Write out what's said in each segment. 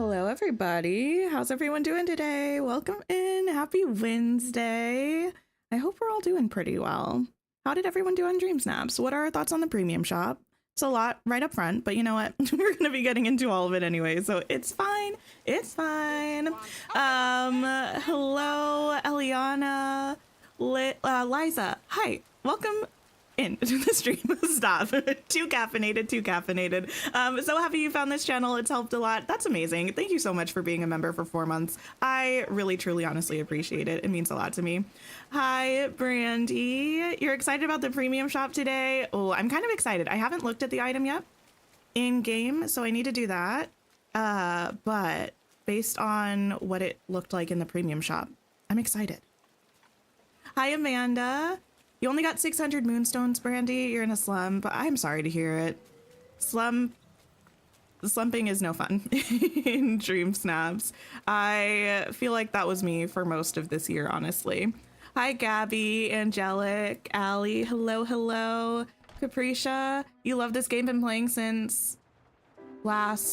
Hello, everybody. How's everyone doing today? Welcome in. Happy Wednesday. I hope we're all doing pretty well. How did everyone do on DreamSnaps? What are our thoughts on the premium shop? It's a lot right up front, but you know what? We're going to be getting into all of it anyway, so it's fine. It's fine. Hello, Eliana, Liza. Hi. Welcome into the stream. Stop. Too caffeinated. So happy you found this channel. It's helped a lot. That's amazing. Thank you so much for being a member for 4 months. I really, truly, honestly appreciate it. It means a lot to me. Hi, Brandy. You're excited about the premium shop today? Oh, I'm kind of excited. I haven't looked at the item yet in game, so I need to do that. But based on what it looked like in the premium shop, I'm excited. Hi, Amanda. You only got 600 moonstones, Brandy. You're in a slum, but I'm sorry to hear it. Slumping is no fun in DreamSnaps. I feel like that was me for most of this year, honestly. Hi, Gabby, Angelic, Allie. Hello. Capricia, you love this game. Been playing since when?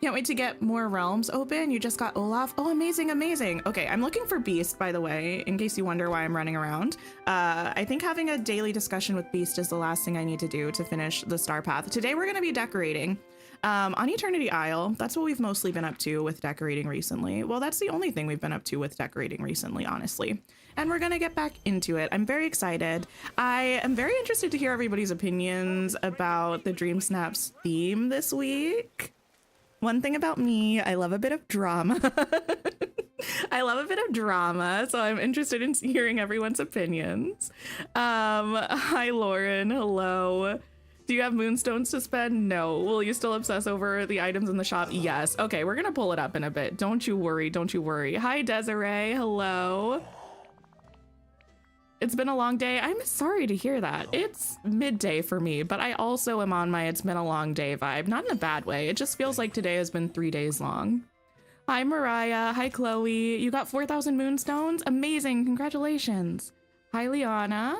Can't wait to get more realms open. You just got Olaf. Oh, amazing. Okay, I'm looking for Beast, by the way, in case you wonder why I'm running around. I think having a daily discussion with Beast is the last thing I need to do to finish the star path. Today, we're going to be decorating on Eternity Isle. That's what we've mostly been up to with decorating recently. Well, that's the only thing we've been up to with decorating recently, honestly. And we're going to get back into it. I'm very excited. I am very interested to hear everybody's opinions about the DreamSnaps theme this week. One thing about me, I love a bit of drama. So I'm interested in hearing everyone's opinions. Hi, Lauren. Hello. Do you have moonstones to spend? No. Will you still obsess over the items in the shop? Yes. Okay, we're gonna pull it up in a bit. Don't you worry. Hi, Desiree. Hello. It's been a long day. I'm sorry to hear that. It's midday for me, but I also am on my it's been a long day vibe. Not in a bad way. It just feels like today has been 3 days long. Hi, Mariah. Hi, Chloe. You got 4,000 moonstones? Amazing. Congratulations. Hi, Liana.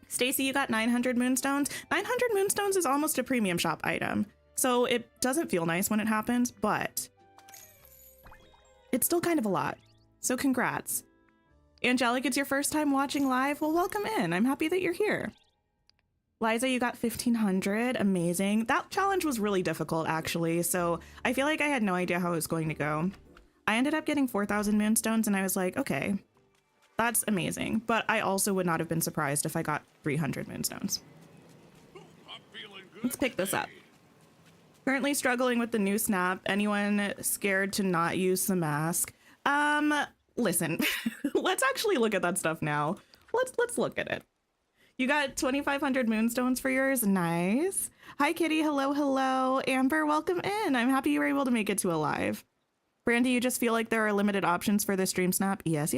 Stacy, you got 900 moonstones? 900 moonstones is almost a premium shop item, so it doesn't feel nice when it happens, but it's still kind of a lot. So congrats. Angelic, it's your first time watching live? Well, welcome in. I'm happy that you're here. Liza, you got 1,500. Amazing. That challenge was really difficult, actually, so I feel like I had no idea how it was going to go. I ended up getting 4,000 moonstones, and I was like, okay, that's amazing. But I also would not have been surprised if I got 300 moonstones. Let's pick this up. Currently struggling with the new snap. Anyone scared to not use the mask? Listen, let's actually look at that stuff now. Let's look at it. You got 2,500 moonstones for yours. Nice. Hi, Kitty. Hello. Amber, welcome in. I'm happy you were able to make it to a live. Brandy, you just feel like there are limited options for this stream snap? Yes.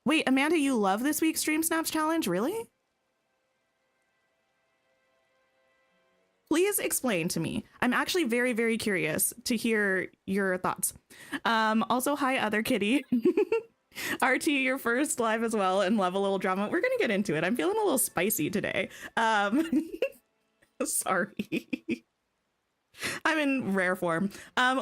Wait, Amanda, you love this week's stream snaps challenge? Really? Please explain to me. I'm actually very, very curious to hear your thoughts. Also, hi, other Kitty. RT, your first live as well, and love a little drama. We're gonna get into it. I'm feeling a little spicy today. Sorry. I'm in rare form.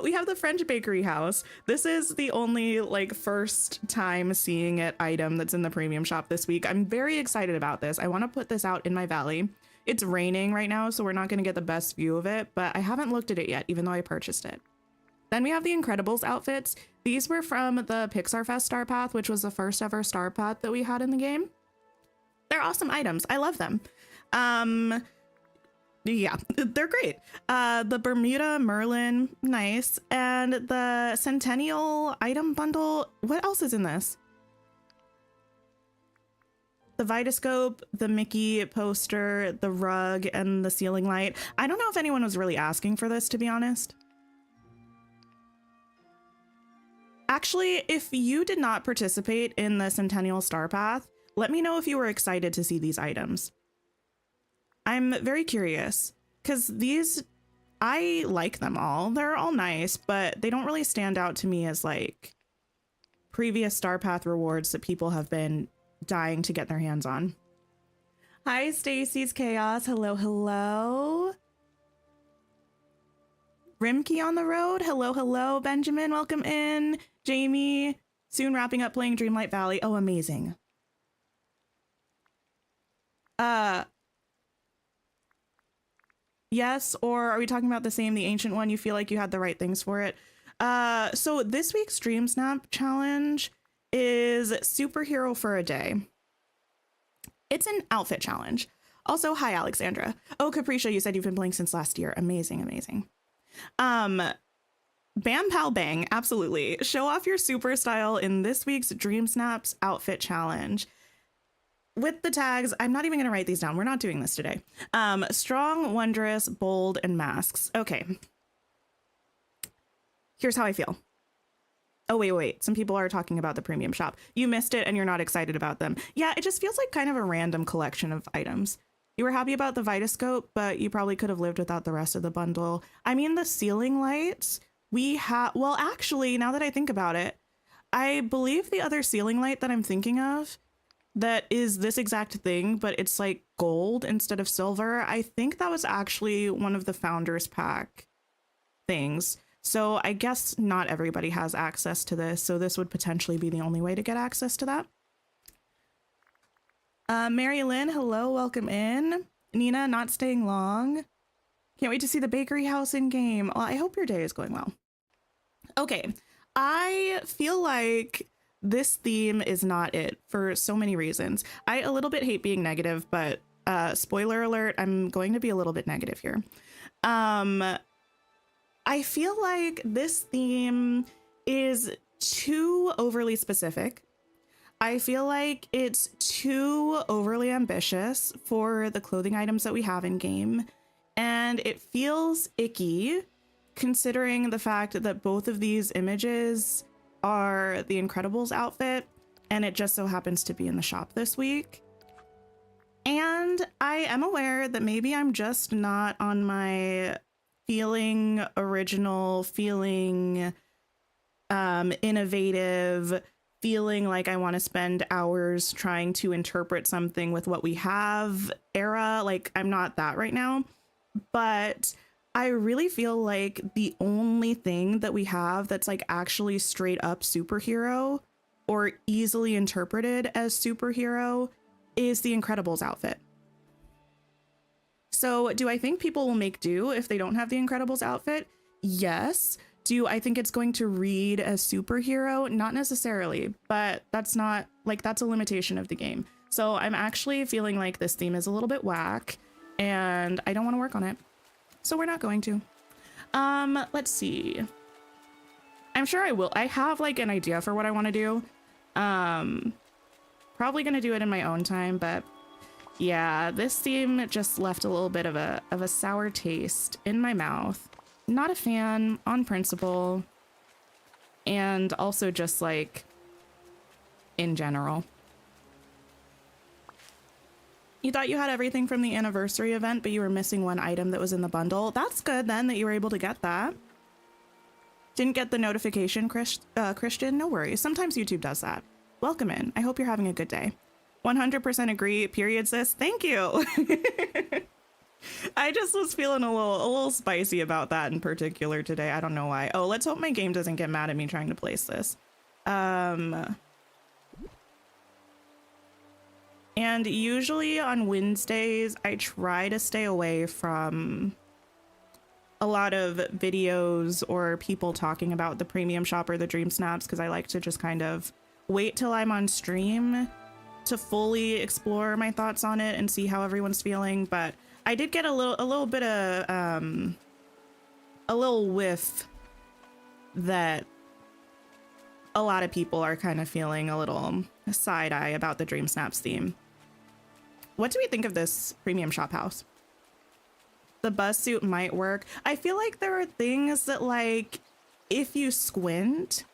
We have the French bakery house. This is the only first time seeing it item that's in the premium shop this week. I'm very excited about this. I want to put this out in my valley. It's raining right now, so we're not going to get the best view of it, but I haven't looked at it yet, even though I purchased it. Then we have the Incredibles outfits. These were from the Pixar Fest Star Path, which was the first ever Star Path that we had in the game. They're awesome items. I love them. Yeah, they're great. The Bermuda Merlin, nice. And the Centennial item bundle. What else is in this? The Vitascope, the Mickey poster, the rug, and the ceiling light. I don't know if anyone was really asking for this, to be honest. Actually, if you did not participate in the Centennial Star Path, let me know if you were excited to see these items. I'm very curious, because these, I like them all. They're all nice, but they don't really stand out to me as previous Star Path rewards that people have been dying to get their hands on. Hi, Stacy's Chaos. Hello. Rimkey on the road. Hello, hello. Benjamin, welcome in. Jamie, soon wrapping up playing Dreamlight Valley. Oh, amazing. Yes, or are we talking about the same, the ancient one? You feel like you had the right things for it. So this week's DreamSnap challenge is superhero for a day. It's an outfit challenge. Also, hi, Alexandra. Oh, Capricia, you said you've been playing since last year. Amazing, amazing. Bam, pal, bang. Absolutely. Show off your super style in this week's DreamSnaps outfit challenge. With the tags, I'm not even going to write these down. We're not doing this today. Strong, wondrous, bold, and masks. Okay. Here's how I feel. Oh, wait. Some people are talking about the premium shop. You missed it and you're not excited about them. Yeah, it just feels like kind of a random collection of items. You were happy about the Vitascope, but you probably could have lived without the rest of the bundle. I mean, the ceiling lights, well, actually, now that I think about it, I believe the other ceiling light that I'm thinking of that is this exact thing, but it's like gold instead of silver. I think that was actually one of the Founders Pack things. So I guess not everybody has access to this. So this would potentially be the only way to get access to that. Mary Lynn, hello, welcome in. Nina, not staying long. Can't wait to see the bakery house in game. Well, I hope your day is going well. Okay, I feel like this theme is not it for so many reasons. I a little bit hate being negative, but spoiler alert, I'm going to be a little bit negative here. I feel like this theme is too overly specific. I feel like it's too overly ambitious for the clothing items that we have in game. And it feels icky considering the fact that both of these images are the Incredibles outfit, and it just so happens to be in the shop this week. And I am aware that maybe I'm just not on my feeling original, feeling innovative, feeling like I want to spend hours trying to interpret something with what we have era. Like, I'm not that right now, but I really feel like the only thing that we have that's like actually straight up superhero or easily interpreted as superhero is the Incredibles outfit. So do I think people will make do if they don't have the Incredibles outfit? Yes. Do I think it's going to read as superhero? Not necessarily, but that's not like, that's a limitation of the game. So I'm actually feeling like this theme is a little bit whack and I don't want to work on it. So we're not going to. Let's see. I'm sure I will. I have like an idea for what I want to do. Probably going to do it in my own time, but yeah, this theme just left a little bit of a sour taste in my mouth. Not a fan on principle, and also just like in general. You thought you had everything from the anniversary event, but you were missing one item that was in the bundle. That's good then that you were able to get that. Didn't get the notification, Christian? No worries. Sometimes YouTube does that. Welcome in. I hope you're having a good day. 100% agree, period, sis. Thank you. I just was feeling a little spicy about that in particular today. I don't know why. Oh, let's hope my game doesn't get mad at me trying to place this. And usually on Wednesdays, I try to stay away from a lot of videos or people talking about the premium shop or the DreamSnaps, because I like to just kind of wait till I'm on stream to fully explore my thoughts on it and see how everyone's feeling. But I did get a little bit of a little whiff that a lot of people are kind of feeling a little side eye about the DreamSnaps theme. What do we think of this premium shop house? The buzz suit might work. I feel like there are things that, like, if you squint,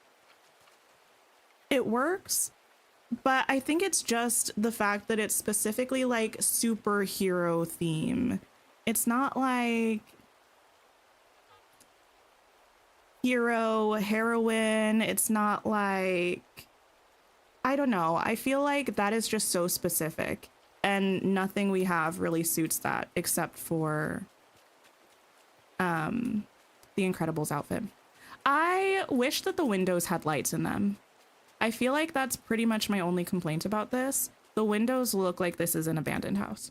it works. But I think it's just the fact that it's specifically like superhero theme. It's not like hero, heroine. It's not like, I don't know. I feel like that is just so specific and nothing we have really suits that except for the Incredibles outfit. I wish that the windows had lights in them. I feel like that's pretty much my only complaint about this. The windows look like this is an abandoned house.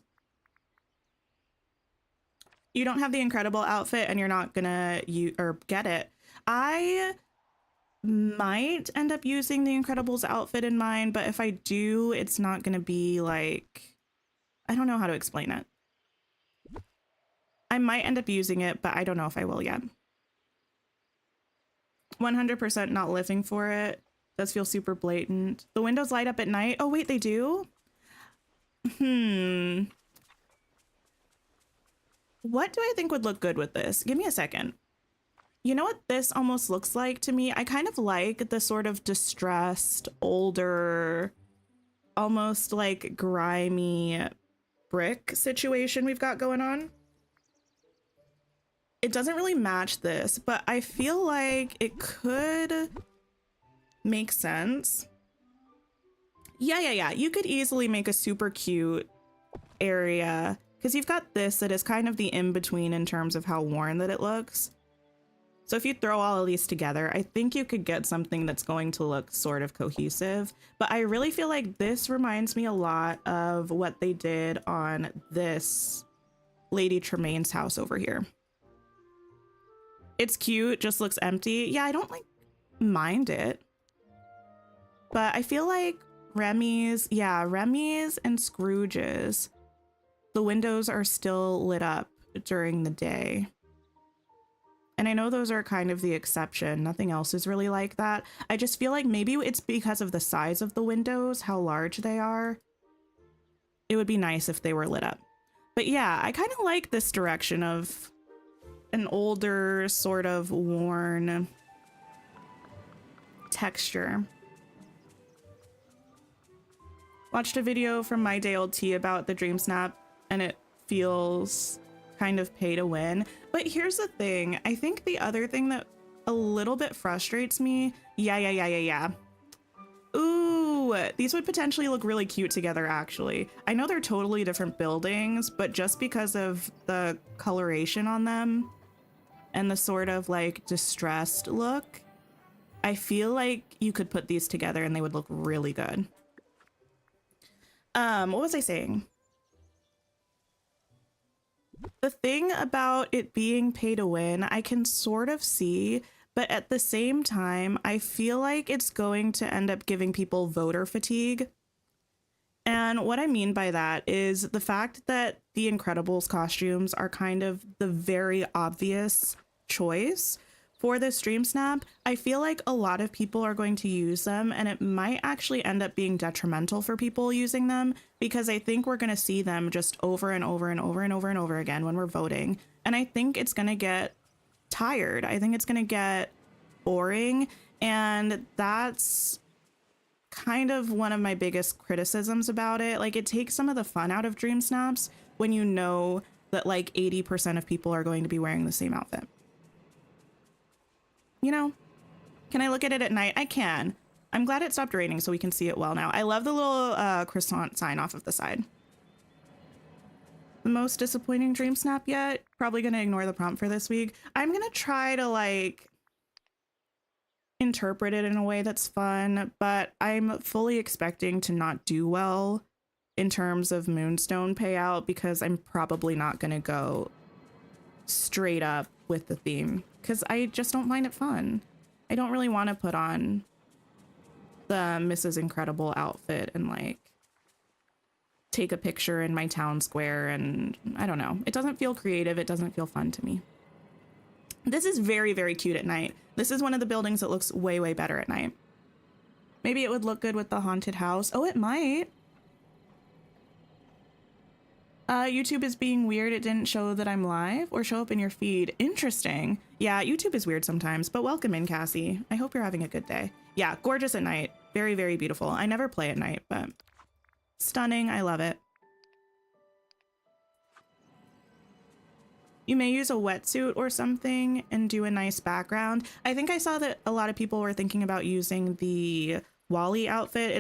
You don't have the Incredible outfit and you're not gonna get it. I might end up using the Incredibles outfit in mine, but if I do, it's not gonna be like, I don't know how to explain it. I might end up using it, but I don't know if I will yet. 100% not living for it. Does feel super blatant. The windows light up at night. Oh wait, they do? What do I think would look good with this? Give me a second. You know what this almost looks like to me? I kind of like the sort of distressed, older, almost like grimy brick situation we've got going on. It doesn't really match this, but I feel like it could make sense. Yeah. You could easily make a super cute area because you've got this that is kind of the in-between in terms of how worn that it looks. So if you throw all of these together, I think you could get something that's going to look sort of cohesive. But I really feel like this reminds me a lot of what they did on this Lady Tremaine's house over here. It's cute, just looks empty. Yeah, I don't like mind it. But I feel like Remy's and Scrooge's, the windows are still lit up during the day. And I know those are kind of the exception. Nothing else is really like that. I just feel like maybe it's because of the size of the windows, how large they are. It would be nice if they were lit up. But yeah, I kind of like this direction of an older, sort of worn texture. Watched a video from My Day Old Tea about the DreamSnap, and it feels kind of pay to win. But here's the thing. I think the other thing that a little bit frustrates me. Yeah. Ooh, these would potentially look really cute together, actually. I know they're totally different buildings, but just because of the coloration on them and the sort of like distressed look, I feel like you could put these together and they would look really good. What was I saying? The thing about it being pay to win, I can sort of see, but at the same time, I feel like it's going to end up giving people voter fatigue. And what I mean by that is the fact that the Incredibles costumes are kind of the very obvious choice for this DreamSnap. I feel like a lot of people are going to use them, and it might actually end up being detrimental for people using them, because I think we're going to see them just over and over and over and over and over again when we're voting. And I think it's going to get tired. I think it's going to get boring. And that's kind of one of my biggest criticisms about it. Like, it takes some of the fun out of DreamSnaps when you know that like 80% of people are going to be wearing the same outfit. You know, can I look at it at night? I can. I'm glad it stopped raining so we can see it well now. I love the little croissant sign off of the side. The most disappointing DreamSnap yet? Probably going to ignore the prompt for this week. I'm going to try to like interpret it in a way that's fun, but I'm fully expecting to not do well in terms of Moonstone payout because I'm probably not going to go straight up with the theme because I just don't find it fun. I don't really want to put on the Mrs. Incredible outfit and like take a picture in my town square, and I don't know. It doesn't feel creative. It doesn't feel fun to me. This is very, very cute at night. This is one of the buildings that looks way, way better at night. Maybe it would look good with the haunted house. Oh, it might. YouTube is being weird. It didn't show that I'm live or show up in your feed. Interesting. Yeah, YouTube is weird sometimes, but welcome in, Cassie. I hope you're having a good day. Yeah, gorgeous at night. Very, very beautiful. I never play at night, but stunning. I love it. You may use a wetsuit or something and do a nice background. I think I saw that a lot of people were thinking about using the Wally outfit.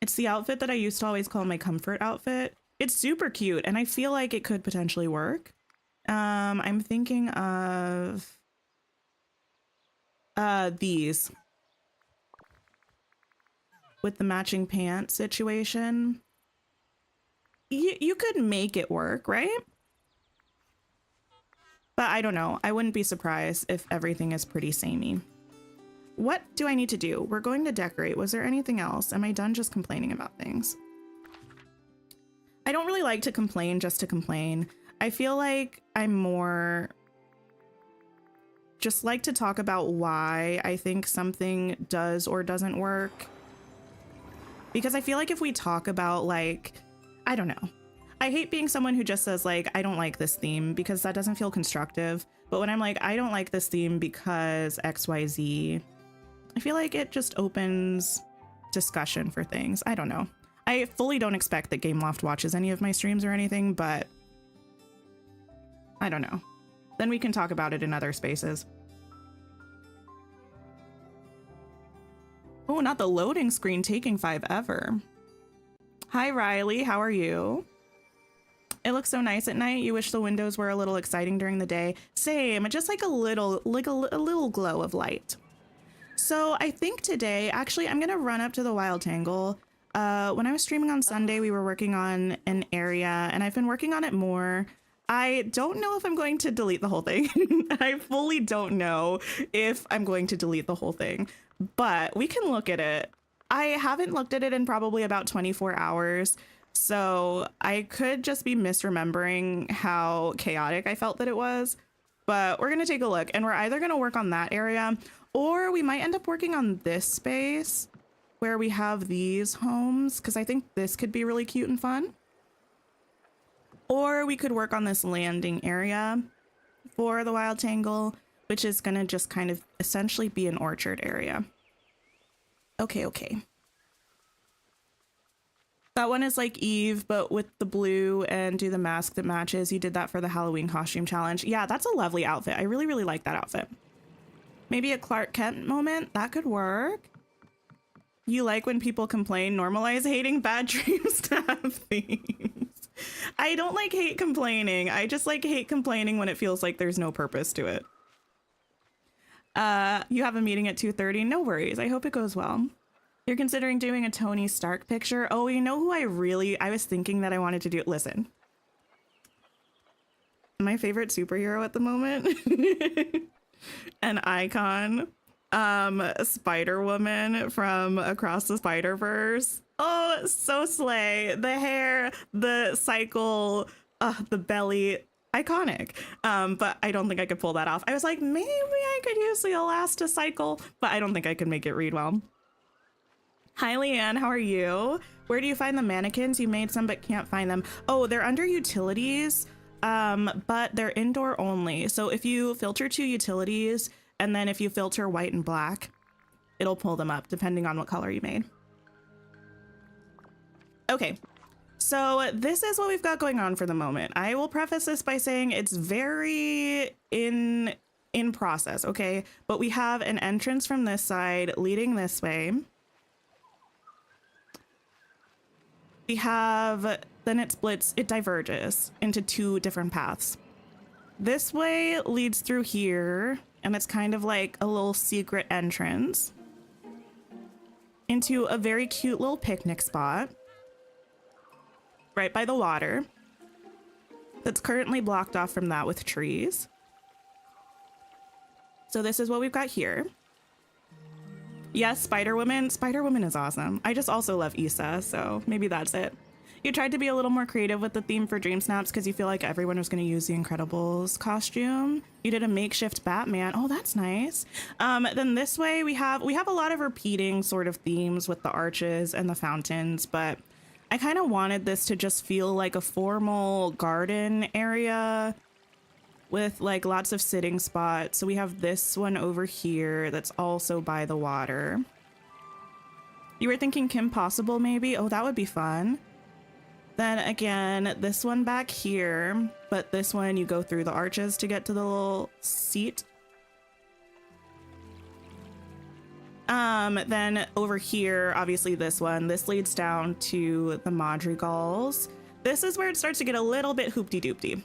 It's the outfit that I used to always call my comfort outfit. It's super cute, and I feel like it could potentially work. I'm thinking of these with the matching pants situation. You could make it work, right? But I don't know. I wouldn't be surprised if everything is pretty samey. What do I need to do? We're going to decorate. Was there anything else? Am I done just complaining about things? I don't really like to complain just to complain. I feel like I'm more just like to talk about why I think something does or doesn't work. Because I feel like if we talk about, like, I don't know. I hate being someone who just says, like, I don't like this theme, because that doesn't feel constructive. But when I'm like, I don't like this theme because XYZ, I feel like it just opens discussion for things. I don't know. I fully don't expect that Gameloft watches any of my streams or anything, but I don't know. Then we can talk about it in other spaces. Oh, not the loading screen taking 5 ever. Hi, Riley. How are you? It looks so nice at night. You wish the windows were a little exciting during the day. Same, just like a little glow of light. So I think today, actually, I'm gonna run up to the wild tangle. When I was streaming on Sunday, we were working on an area, and I've been working on it more. I don't know if I'm going to delete the whole thing. I fully don't know if I'm going to delete the whole thing, but we can look at it. I haven't looked at it in probably about 24 hours. So I could just be misremembering how chaotic I felt that it was, but we're going to take a look, and we're either going to work on that area, or we might end up working on this space where we have these homes, because I think this could be really cute and fun. Or we could work on this landing area for the wild tangle, which is going to just kind of essentially be an orchard area. Okay. That one is like Eve, but with the blue, and do the mask that matches. You did that for the Halloween costume challenge. Yeah, that's a lovely outfit. I really, really like that outfit. Maybe a Clark Kent moment. That could work. You like when people complain, normalize hating bad DreamSnap themes. I don't like hate complaining. I just like hate complaining when it feels like there's no purpose to it. You have a meeting at 2:30. No worries. I hope it goes well. You're considering doing a Tony Stark picture? Oh, you know who I was thinking that I wanted to do? Listen. My favorite superhero at the moment. An icon. Spider-Woman from Across the Spider-Verse. Oh, so slay. The hair, the cycle, the belly. Iconic. But I don't think I could pull that off. I was like, maybe I could use the Elasticycle, but I don't think I could make it read well. Hi, Leanne. How are you? Where do you find the mannequins? You made some but can't find them. Oh, they're under utilities, but they're indoor only. So if you filter to utilities, and then if you filter white and black, it'll pull them up depending on what color you made. Okay. So this is what we've got going on for the moment. I will preface this by saying it's very in process, okay? But we have an entrance from this side leading this way. We have, then it splits, it diverges into 2 different paths. This way leads through here, and it's kind of like a little secret entrance into a very cute little picnic spot right by the water that's currently blocked off from that with trees. So this is what we've got here. Yes, Spider-Woman. Spider-Woman is awesome. I just also love Issa, so maybe that's it. You tried to be a little more creative with the theme for DreamSnaps because you feel like everyone was going to use the Incredibles costume. You did a makeshift Batman. Oh, that's nice. Then this way we have a lot of repeating sort of themes with the arches and the fountains, but I kind of wanted this to just feel like a formal garden area with like lots of sitting spots. So we have this one over here that's also by the water. You were thinking Kim Possible maybe? Oh, that would be fun. Then again, this one back here, but this one you go through the arches to get to the little seat. Then over here, obviously this leads down to the madrigals. This is where it starts to get a little bit hoopty-doopty.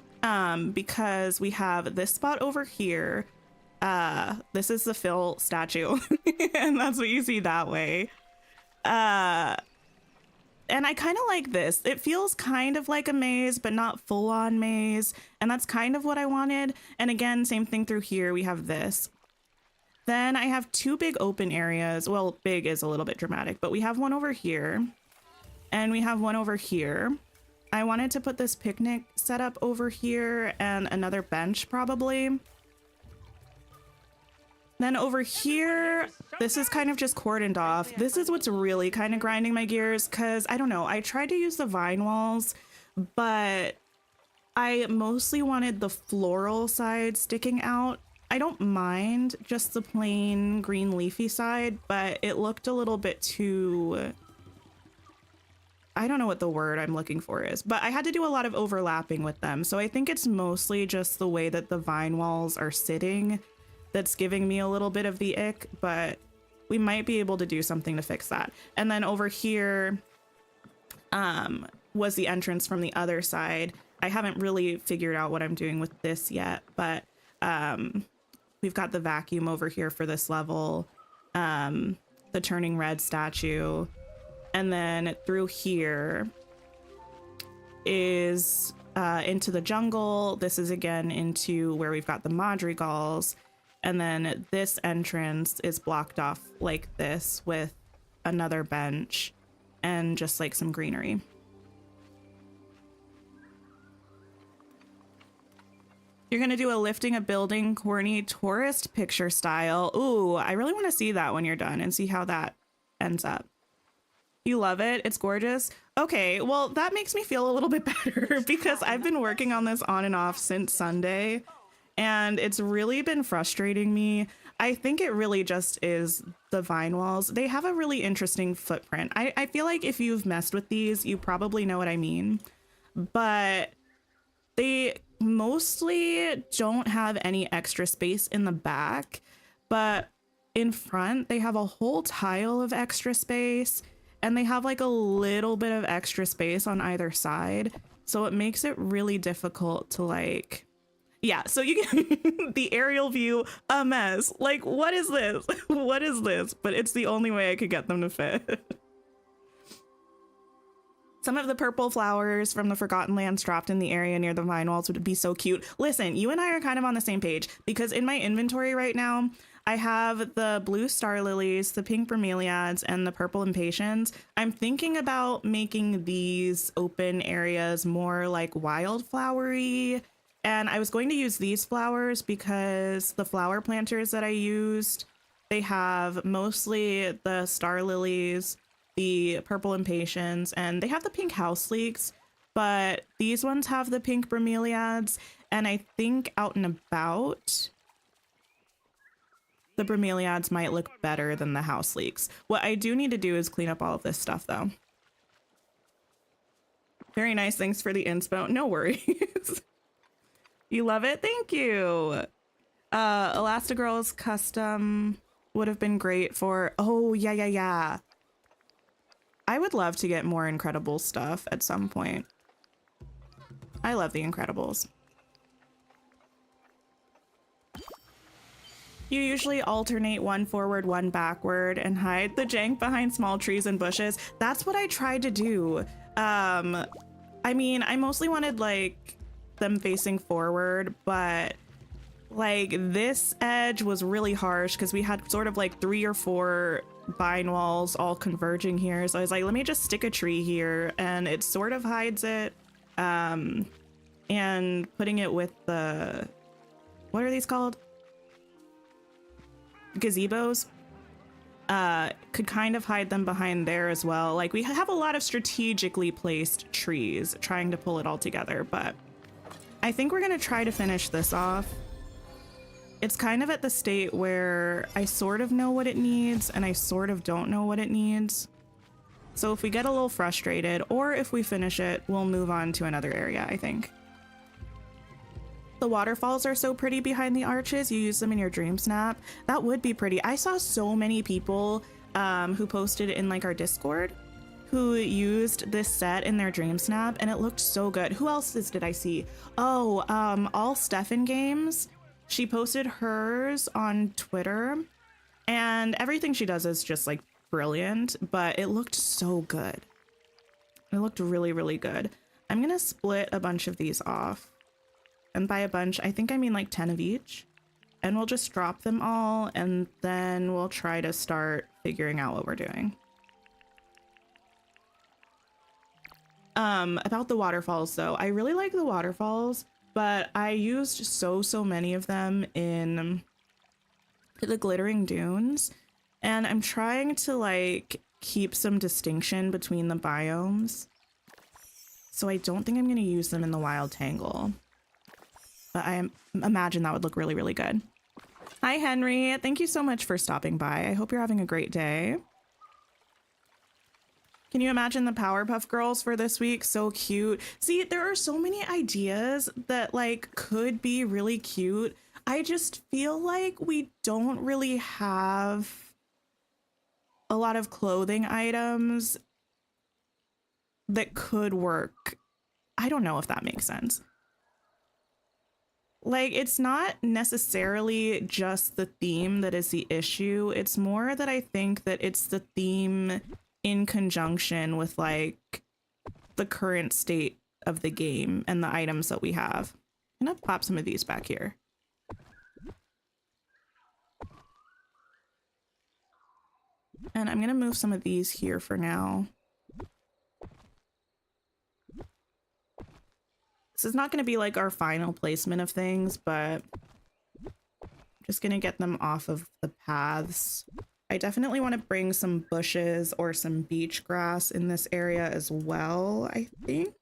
because we have this spot over here. This is the Phil statue, and that's what you see that way. And I kind of like this. It feels kind of like a maze, but not full on maze. And that's kind of what I wanted. And again, same thing through here. We have this. Then I have two big open areas. Well, big is a little bit dramatic, but we have one over here and we have one over here. I wanted to put this picnic setup over here and another bench probably. Then over here, this is kind of just cordoned off. This is what's really kind of grinding my gears because I don't know. I tried to use the vine walls, but I mostly wanted the floral side sticking out. I don't mind just the plain green leafy side, but it looked a little bit too... I don't know what the word I'm looking for is, but I had to do a lot of overlapping with them. So I think it's mostly just the way that the vine walls are sitting that's giving me a little bit of the ick, but we might be able to do something to fix that. And then over here was the entrance from the other side. I haven't really figured out what I'm doing with this yet, but we've got the vacuum over here for this level, the turning red statue. And then through here is into the jungle. This is again into where we've got the madrigals. And then this entrance is blocked off like this with another bench and just like some greenery. You're going to do a lifting a building corny tourist picture style. Ooh, I really want to see that when you're done and see how that ends up. You love it? It's gorgeous. Okay, well, that makes me feel a little bit better because I've been working on this on and off since Sunday. And it's really been frustrating me. I think it really just is the vine walls. They have a really interesting footprint. I feel like if you've messed with these, you probably know what I mean. But they mostly don't have any extra space in the back. But in front, they have a whole tile of extra space. And they have like a little bit of extra space on either side. So it makes it really difficult to like... Yeah, so you get the aerial view, a mess. Like, what is this? What is this? But it's the only way I could get them to fit. Some of the purple flowers from the Forgotten Lands dropped in the area near the vine walls would be so cute. Listen, you and I are kind of on the same page because in my inventory right now, I have the blue star lilies, the pink bromeliads, and the purple impatiens. I'm thinking about making these open areas more like wildflowery. And I was going to use these flowers because the flower planters that I used, they have mostly the star lilies, the purple impatiens, and they have the pink house leeks, but these ones have the pink bromeliads. And I think out and about, the bromeliads might look better than the house leeks. What I do need to do is clean up all of this stuff though. Very nice. Thanks for the inspo. No worries. You love it? Thank you. Elastigirl's custom would have been great for... Oh, yeah. I would love to get more Incredibles stuff at some point. I love the Incredibles. You usually alternate one forward, one backward, and hide the jank behind small trees and bushes. That's what I tried to do. I mean, I mostly wanted, like... them facing forward, but like this edge was really harsh because we had sort of like 3 or 4 vine walls all converging here. So I was like, let me just stick a tree here and it sort of hides it. And putting it with the, what are these called? Gazebos. Could kind of hide them behind there as well. Like we have a lot of strategically placed trees trying to pull it all together, but I think we're gonna try to finish this off. It's kind of at the state where I sort of know what it needs and I sort of don't know what it needs. So if we get a little frustrated or if we finish it, we'll move on to another area, I think. The waterfalls are so pretty behind the arches. You use them in your DreamSnap. That would be pretty. I saw so many people who posted in like our Discord who used this set in their DreamSnap, and it looked so good. Who else did I see? Oh, All Stefan Games. She posted hers on Twitter, and everything she does is just like brilliant, but it looked so good. It looked really, really good. I'm gonna split a bunch of these off. And by a bunch, I think I mean like 10 of each. And we'll just drop them all, and then we'll try to start figuring out what we're doing. About the waterfalls though, I really like the waterfalls, but I used so many of them in the Glittering Dunes, and I'm trying to like keep some distinction between the biomes. So I don't think I'm going to use them in the Wild Tangle, but I imagine that would look really, really good. Hi, Henry. Thank you so much for stopping by. I hope you're having a great day. Can you imagine the Powerpuff Girls for this week? So cute. See, there are so many ideas that like could be really cute. I just feel like we don't really have a lot of clothing items that could work. I don't know if that makes sense. Like, it's not necessarily just the theme that is the issue. It's more that I think that it's the theme in conjunction with like the current state of the game and the items that we have. I'm gonna pop some of these back here. And I'm gonna move some of these here for now. This is not going to be like our final placement of things, but I'm just going to get them off of the paths. I definitely want to bring some bushes or some beach grass in this area as well, I think.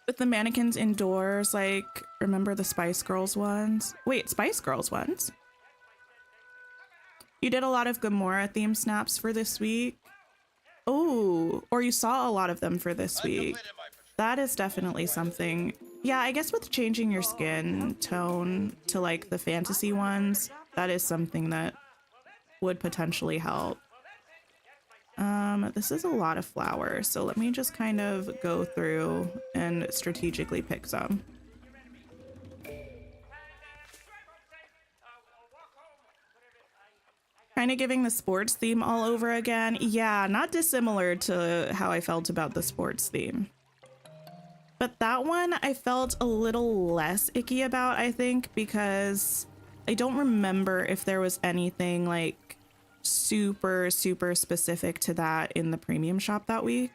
With the mannequins indoors, like, remember the Spice Girls ones? Wait, Spice Girls ones? You did a lot of Gamora theme snaps for this week. Oh, or you saw a lot of them for this week. That is definitely something. Yeah, I guess with changing your skin tone to like the fantasy ones, that is something that would potentially help. This is a lot of flowers, so let me just kind of go through and strategically pick some. Kind of giving the sports theme all over again. Yeah, not dissimilar to how I felt about the sports theme. But that one I felt a little less icky about, I think, because I don't remember if there was anything like super specific to that in the premium shop that week.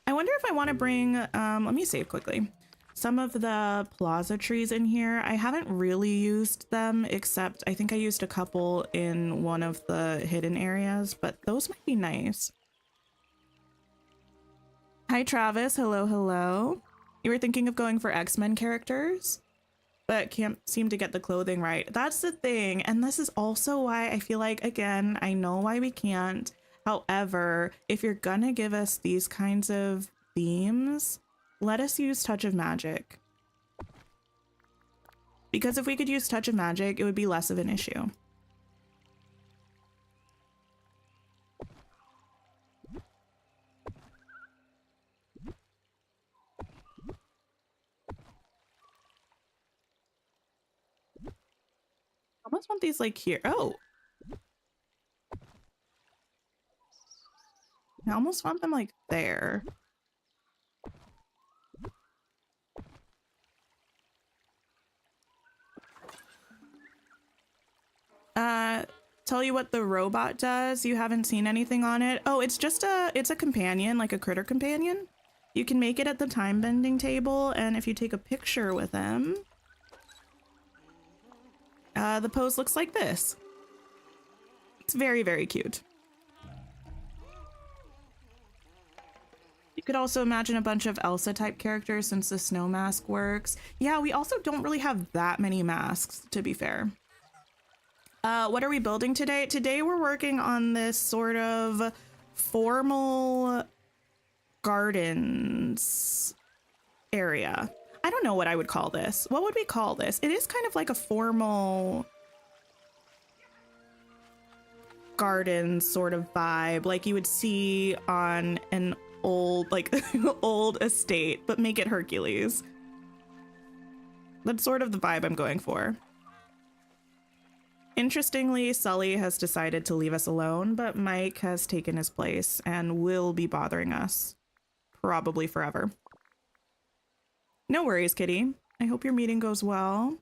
I wonder if I want to bring, let me save quickly. Some of the plaza trees in here, I haven't really used them, except I think I used a couple in one of the hidden areas, but those might be nice. Hi, Travis. Hello, hello. You were thinking of going for X-Men characters, but can't seem to get the clothing right. That's the thing. And this is also why I feel like, again, I know why we can't. However, if you're gonna give us these kinds of themes, let us use Touch of Magic. Because if we could use Touch of Magic, it would be less of an issue. I almost want these like here. Oh. I almost want them like there. Tell you what the robot does. You haven't seen anything on it. Oh, it's just it's a companion, like a critter companion. You can make it at the time bending table, and if you take a picture with him, the pose looks like this. It's very cute. You could also imagine a bunch of Elsa type characters since the snow mask works. Yeah, we also don't really have that many masks, to be fair. What are we building today? Today we're working on this sort of formal gardens area. I don't know what I would call this. What would we call this? It is kind of like a formal garden sort of vibe, like you would see on an old, like old estate, but make it Hercules. That's sort of the vibe I'm going for. Interestingly, Sully has decided to leave us alone, but Mike has taken his place and will be bothering us probably forever. No worries, kitty. I hope your meeting goes well.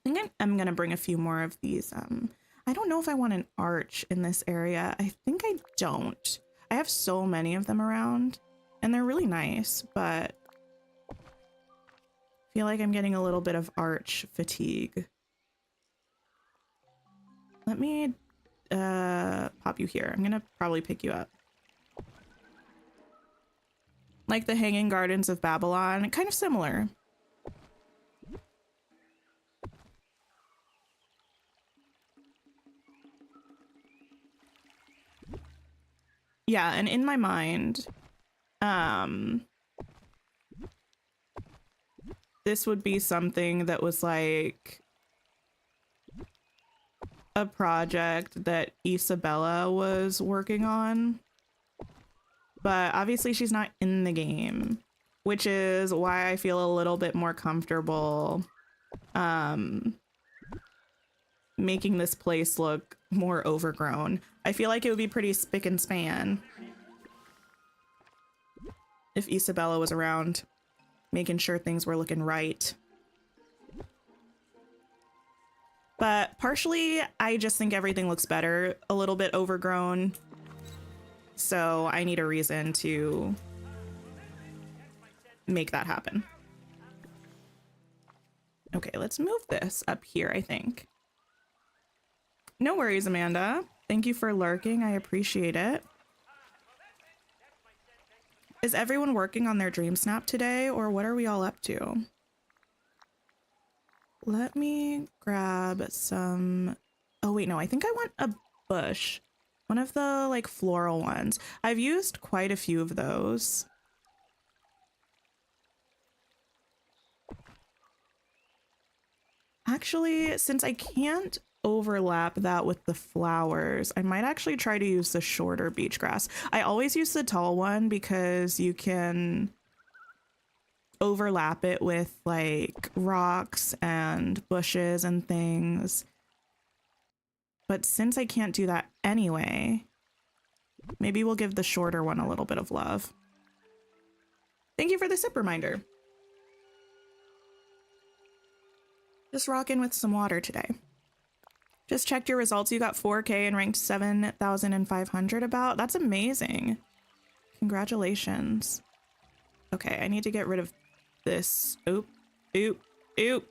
I think I'm gonna bring a few more of these. I don't know if I want an arch in this area. I think I don't. I have so many of them around and they're really nice, but I feel like I'm getting a little bit of arch fatigue. Let me pop you here. I'm gonna probably pick you up. Like the Hanging Gardens of Babylon, kind of similar. Yeah, and in my mind, this would be something that was like a project that Isabella was working on, but obviously she's not in the game, which is why I feel a little bit more comfortable making this place look more overgrown. I feel like it would be pretty spick and span if Isabella was around, making sure things were looking right. But partially, I just think everything looks better, a little bit overgrown. So I need a reason to make that happen. Okay, let's move this up here, I think. No worries, Amanda. Thank you for lurking. I appreciate it. Is everyone working on their DreamSnap today, or what are we all up to? Let me grab some... Oh, wait, no. I think I want a bush. One of the, like, floral ones. I've used quite a few of those. Actually, since I can't overlap that with the flowers, I might actually try to use the shorter beach grass. I always use the tall one because you can overlap it with like rocks and bushes and things. But since I can't do that anyway, maybe we'll give the shorter one a little bit of love. Thank you for the sip reminder. Just rocking with some water today. Just checked your results. You got 4K and ranked 7,500 about. That's amazing. Congratulations. Okay, I need to get rid of this. Oop, oop, oop.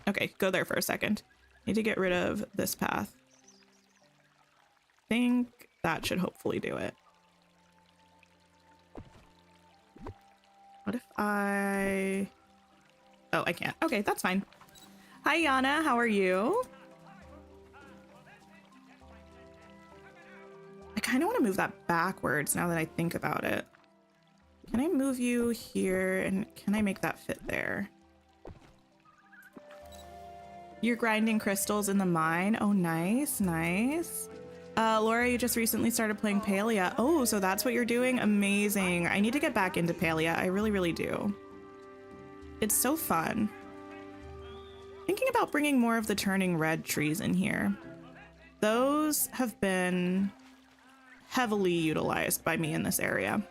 Okay, go there for a second. Need to get rid of this path. Think that should hopefully do it. What if I... Oh, I can't. Okay, that's fine. Hi, Yana. How are you? I kind of want to move that backwards now that I think about it. Can I move you here and can I make that fit there? You're grinding crystals in the mine. Oh, nice, nice. Laura, you just recently started playing Palia. Oh, so that's what you're doing? Amazing. I need to get back into Palia. I really, really do. It's so fun. Thinking about bringing more of the turning red trees in here. Those have been heavily utilized by me in this area.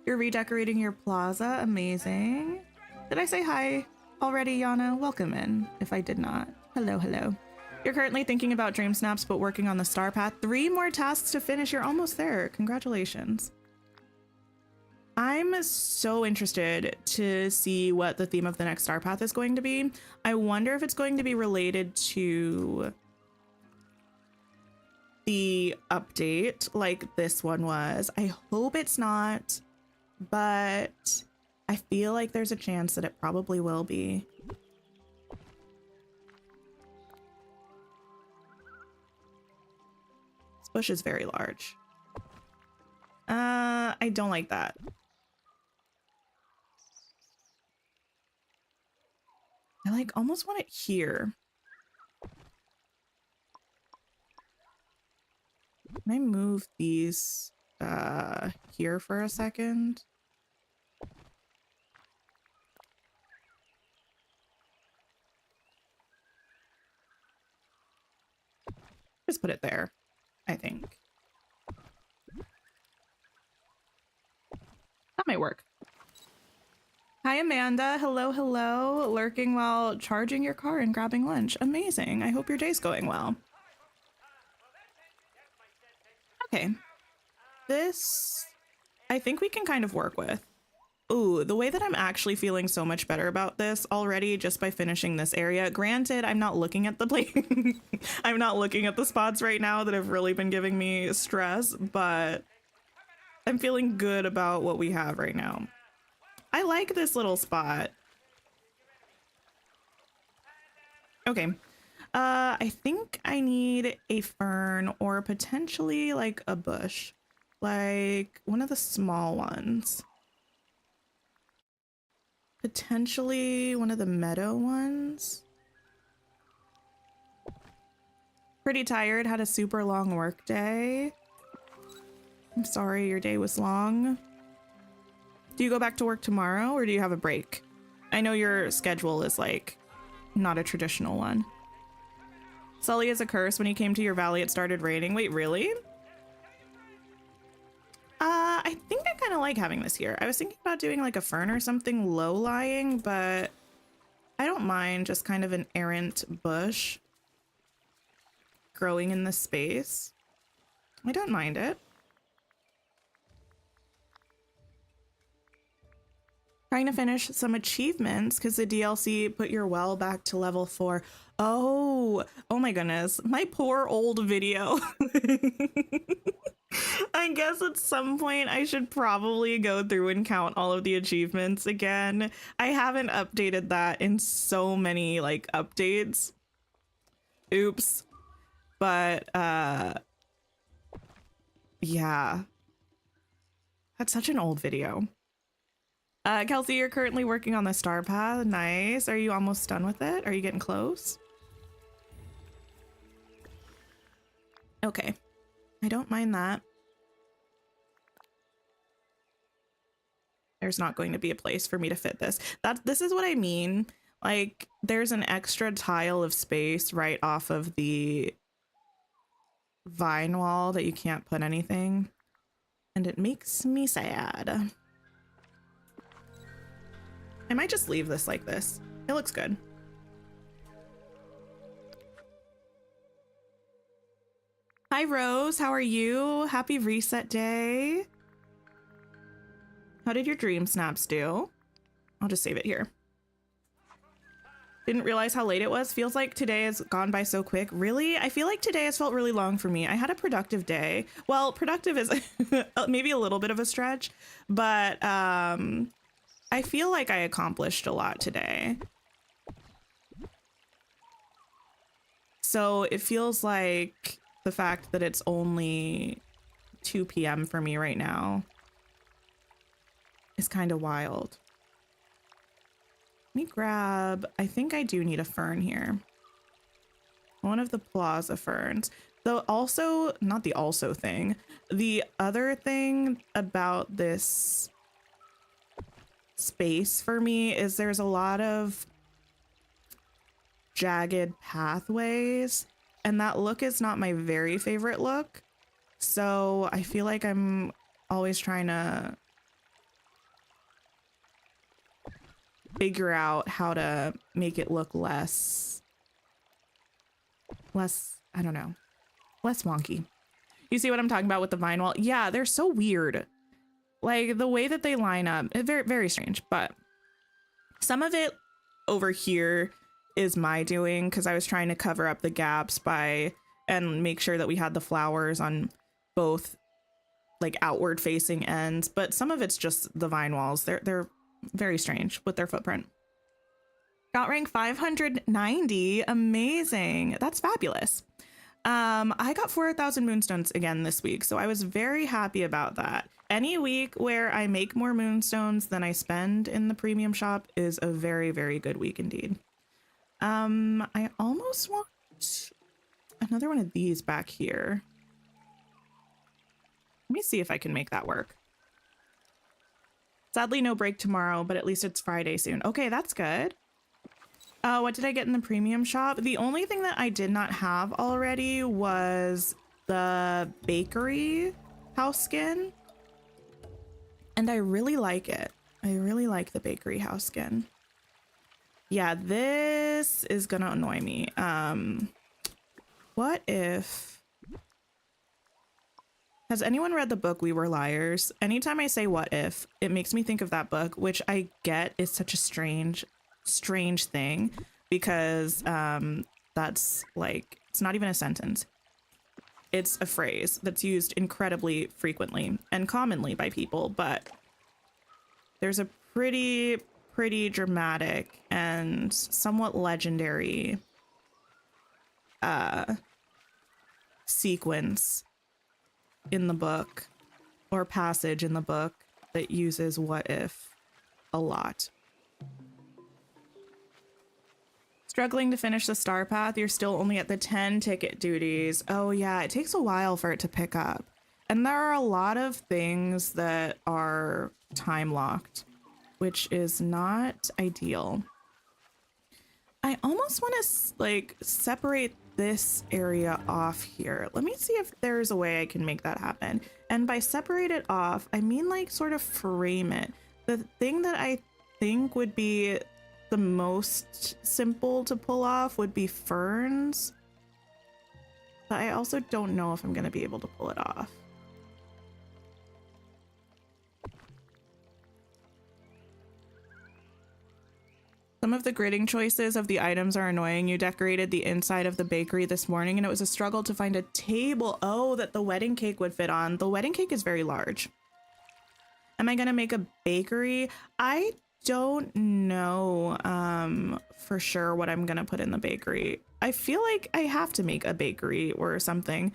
You're redecorating your plaza. Amazing. Did I say hi already, Yana? Welcome in, if I did not. Hello, hello. You're currently thinking about DreamSnaps, but working on the star path. 3 more tasks to finish. You're almost there. Congratulations. I'm so interested to see what the theme of the next star path is going to be. I wonder if it's going to be related to the update like this one was. I hope it's not, but I feel like there's a chance that it probably will be. This bush is very large. I don't like that. like almost want it here. Can I move these here for a second? Just put it there, I think. That might work. Hi, Amanda. Hello, hello. Lurking while charging your car and grabbing lunch. Amazing. I hope your day's going well. Okay. This, I think we can kind of work with. Ooh, the way that I'm actually feeling so much better about this already just by finishing this area. Granted, I'm not looking at the plate. I'm not looking at the spots right now that have really been giving me stress, but I'm feeling good about what we have right now. I like this little spot. Okay. I think I need a fern or potentially like a bush, like one of the small ones. Potentially one of the meadow ones. Pretty tired, had a super long work day. I'm sorry your day was long. Do you go back to work tomorrow or do you have a break? I know your schedule is like not a traditional one. Sully is a curse. When he came to your valley, it started raining. Wait, really? I think I kind of like having this here. I was thinking about doing like a fern or something low-lying, but I don't mind just kind of an errant bush growing in this space. I don't mind it. Trying to finish some achievements because the DLC put your well back to level 4. Oh my goodness. My poor old video. I guess at some point I should probably go through and count all of the achievements again. I haven't updated that in so many like updates. Oops. But yeah. That's such an old video. Kelsey, you're currently working on the star path. Nice. Are you almost done with it? Are you getting close? Okay. I don't mind that. There's not going to be a place for me to fit this. This is what I mean. Like, there's an extra tile of space right off of the vine wall that you can't put anything. And it makes me sad. I might just leave this like this. It looks good. Hi, Rose. How are you? Happy reset day. How did your dream snaps do? I'll just save it here. Didn't realize how late it was. Feels like today has gone by so quick. Really? I feel like today has felt really long for me. I had a productive day. Well, productive is maybe a little bit of a stretch, but I feel like I accomplished a lot today. So it feels like the fact that it's only 2 p.m. for me right now is kind of wild. Let me grab, I think I do need a fern here. One of the plaza ferns. Though also, not the also thing. The other thing about this space for me is there's a lot of jagged pathways, and that look is not my very favorite look. So I feel like I'm always trying to figure out how to make it look less, I don't know, less wonky. You see what I'm talking about with the vine wall? Yeah, they're so weird. Like the way that they line up, very, very strange, but some of it over here is my doing because I was trying to cover up the gaps and make sure that we had the flowers on both like outward facing ends, but some of it's just the vine walls. They're very strange with their footprint. Got rank 590. Amazing. That's fabulous. I got 4,000 moonstones again this week, so I was very happy about that. Any week where I make more moonstones than I spend in the premium shop is a very, very good week indeed. I almost want another one of these back here. Let me see if I can make that work. Sadly, no break tomorrow, but at least it's Friday soon. Okay, that's good. What did I get in the premium shop? The only thing that I did not have already was the bakery house skin. And I really like it. I really like the bakery house skin. Yeah, this is gonna annoy me. What if... Has anyone read the book We Were Liars? Anytime I say what if, it makes me think of that book, which I get is such a strange thing because that's like, it's not even a sentence. It's a phrase that's used incredibly frequently and commonly by people, but there's a pretty dramatic and somewhat legendary sequence in the book or passage in the book that uses what if a lot. Struggling to finish the star path, you're still only at the 10 ticket duties. Oh yeah, it takes a while for it to pick up. And there are a lot of things that are time locked, which is not ideal. I almost want to like separate this area off here. Let me see if there's a way I can make that happen. And by separate it off, I mean like sort of frame it. The thing that I think would be the most simple to pull off would be ferns. But I also don't know if I'm going to be able to pull it off. Some of the gridding choices of the items are annoying. You decorated the inside of the bakery this morning and it was a struggle to find a table. Oh, that the wedding cake would fit on. The wedding cake is very large. Am I going to make a bakery? I don't know for sure what I'm going to put in the bakery. I feel like I have to make a bakery or something.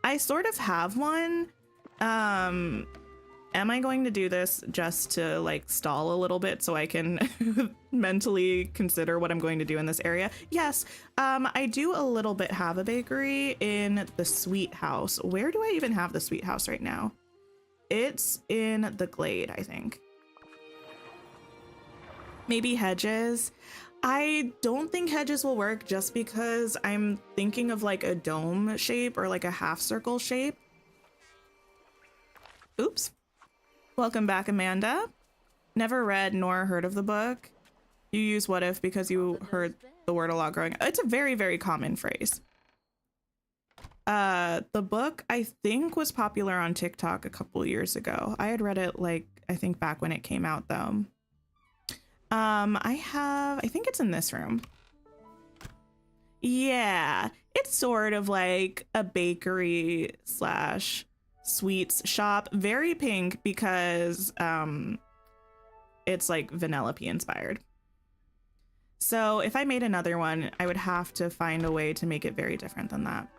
I sort of have one. Am I going to do this just to like stall a little bit so I can mentally consider what I'm going to do in this area? Yes, I do a little bit have a bakery in the sweet house. Where do I even have the sweet house right now? It's in the glade, I think. Maybe hedges. I don't think hedges will work just because I'm thinking of like a dome shape or like a half circle shape. Oops. Welcome back, Amanda. Never read nor heard of the book. You use what if because you heard the word a lot growing up. It's a very common phrase. The book I think was popular on TikTok a couple years ago. I had read it like I think back when it came out though. I think it's in this room. Yeah, it's sort of like a bakery slash sweets shop. Very pink because it's like Vanellope inspired. So if I made another one, I would have to find a way to make it very different than that.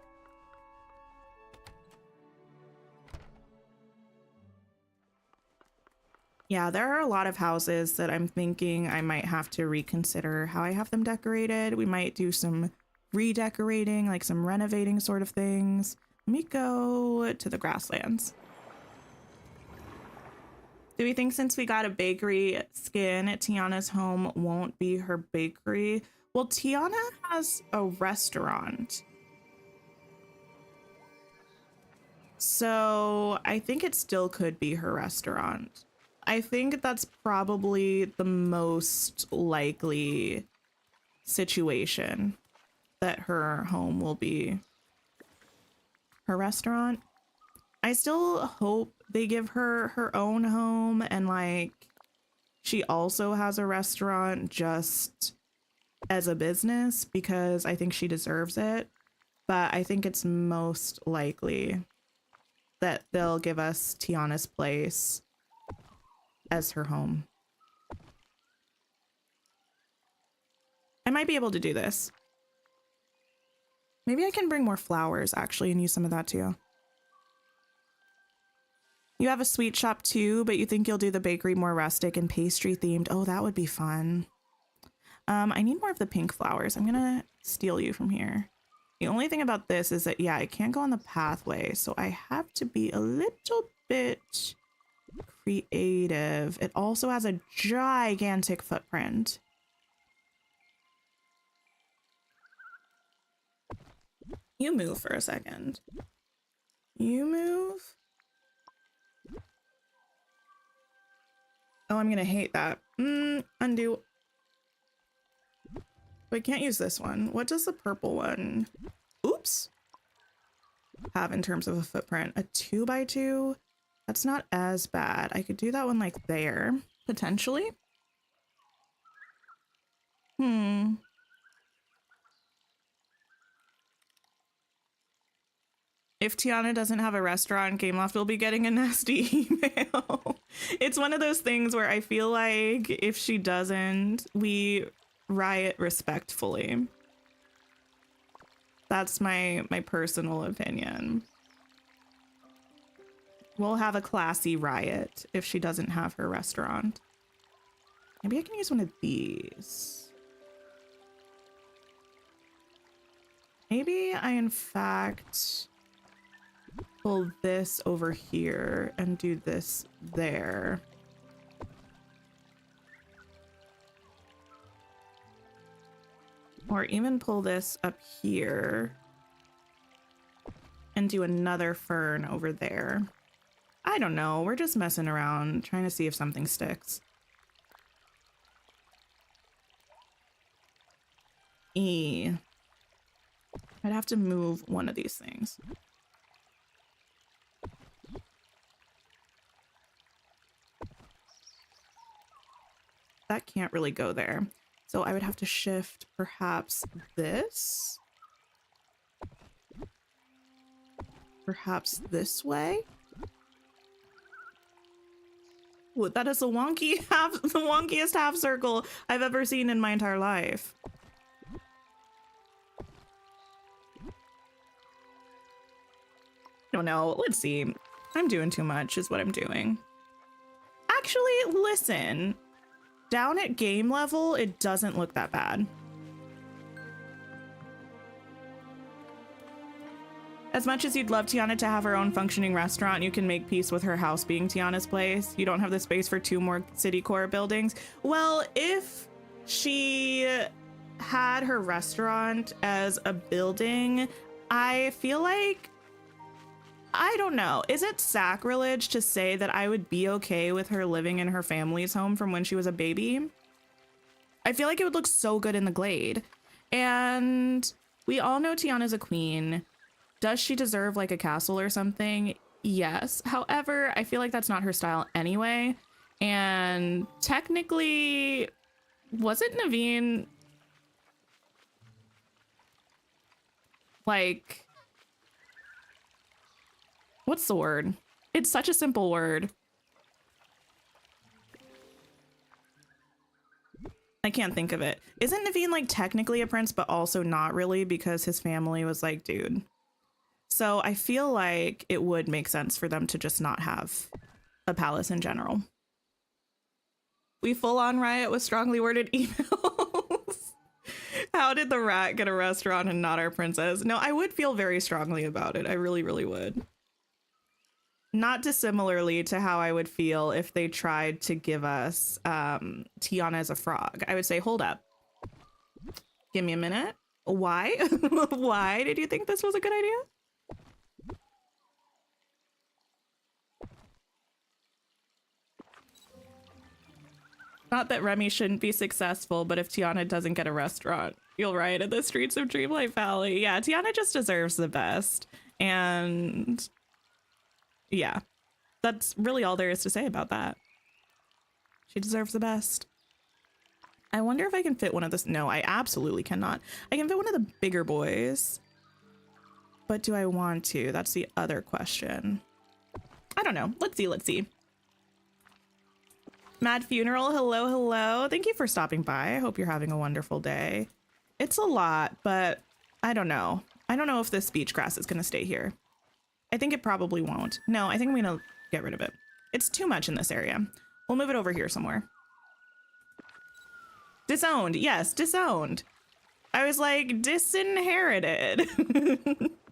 Yeah, there are a lot of houses that I'm thinking I might have to reconsider how I have them decorated. We might do some redecorating, like some renovating sort of things. Let me go to the grasslands. Do we think since we got a bakery skin, Tiana's home won't be her bakery? Well, Tiana has a restaurant. So I think it still could be her restaurant. I think that's probably the most likely situation, that her home will be her restaurant. I still hope they give her her own home and like she also has a restaurant just as a business because I think she deserves it. But I think it's most likely that they'll give us Tiana's place as her home. I might be able to do this. Maybe I can bring more flowers actually and use some of that too. You have a sweet shop too, but you think you'll do the bakery more rustic and pastry themed. Oh, that would be fun. I need more of the pink flowers. I'm gonna steal you from here. The only thing about this is that, yeah, I can't go on the pathway, so I have to be a little bit creative. It also has a gigantic footprint. You move for a second. You move. Oh, I'm gonna hate that. Undo. I can't use this one. What does the purple one, oops, have in terms of a footprint? A 2x2? That's not as bad. I could do that one like there, potentially. If Tiana doesn't have a restaurant, Gameloft will be getting a nasty email. It's one of those things where I feel like if she doesn't, we riot respectfully. That's my personal opinion. We'll have a classy riot if she doesn't have her restaurant. Maybe I can use one of these. Maybe I, in fact, pull this over here and do this there. Or even pull this up here and do another fern over there. I don't know. We're just messing around, trying to see if something sticks. I'd have to move one of these things. That can't really go there. So I would have to shift perhaps this. Perhaps this way. Ooh, that is the wonkiest half circle I've ever seen in my entire life. I don't know. Let's see. I'm doing too much is what I'm doing. Actually, listen. Down at game level, it doesn't look that bad. As much as you'd love Tiana to have her own functioning restaurant, you can make peace with her house being Tiana's place. You don't have the space for 2 more city core buildings. Well, if she had her restaurant as a building, I feel like, I don't know. Is it sacrilege to say that I would be okay with her living in her family's home from when she was a baby? I feel like it would look so good in the glade. And we all know Tiana's a queen. Does she deserve like a castle or something? Yes. However, I feel like that's not her style anyway. And technically, wasn't Naveen like, what's the word? It's such a simple word. I can't think of it. Isn't Naveen like technically a prince, but also not really because his family was like, dude. So I feel like it would make sense for them to just not have a palace in general. We full on riot with strongly worded emails. How did the rat get a restaurant and not our princess? No, I would feel very strongly about it. I really, really would. Not dissimilarly to how I would feel if they tried to give us Tiana as a frog. I would say, hold up. Give me a minute. Why? Why did you think this was a good idea? Not that Remy shouldn't be successful, but if Tiana doesn't get a restaurant, you'll riot in the streets of Dreamlight Valley. Yeah, Tiana just deserves the best. And yeah, that's really all there is to say about that. She deserves the best. I wonder if I can fit one of this. No, I absolutely cannot. I can fit one of the bigger boys. But do I want to? That's the other question. I don't know. Let's see. Let's see. Mad Funeral, hello, hello. Thank you for stopping by. I hope you're having a wonderful day. It's a lot, but I don't know. I don't know if this beach grass is going to stay here. I think it probably won't. No, I think I'm going to get rid of it. It's too much in this area. We'll move it over here somewhere. Disowned. Yes, disowned. I was like, disinherited.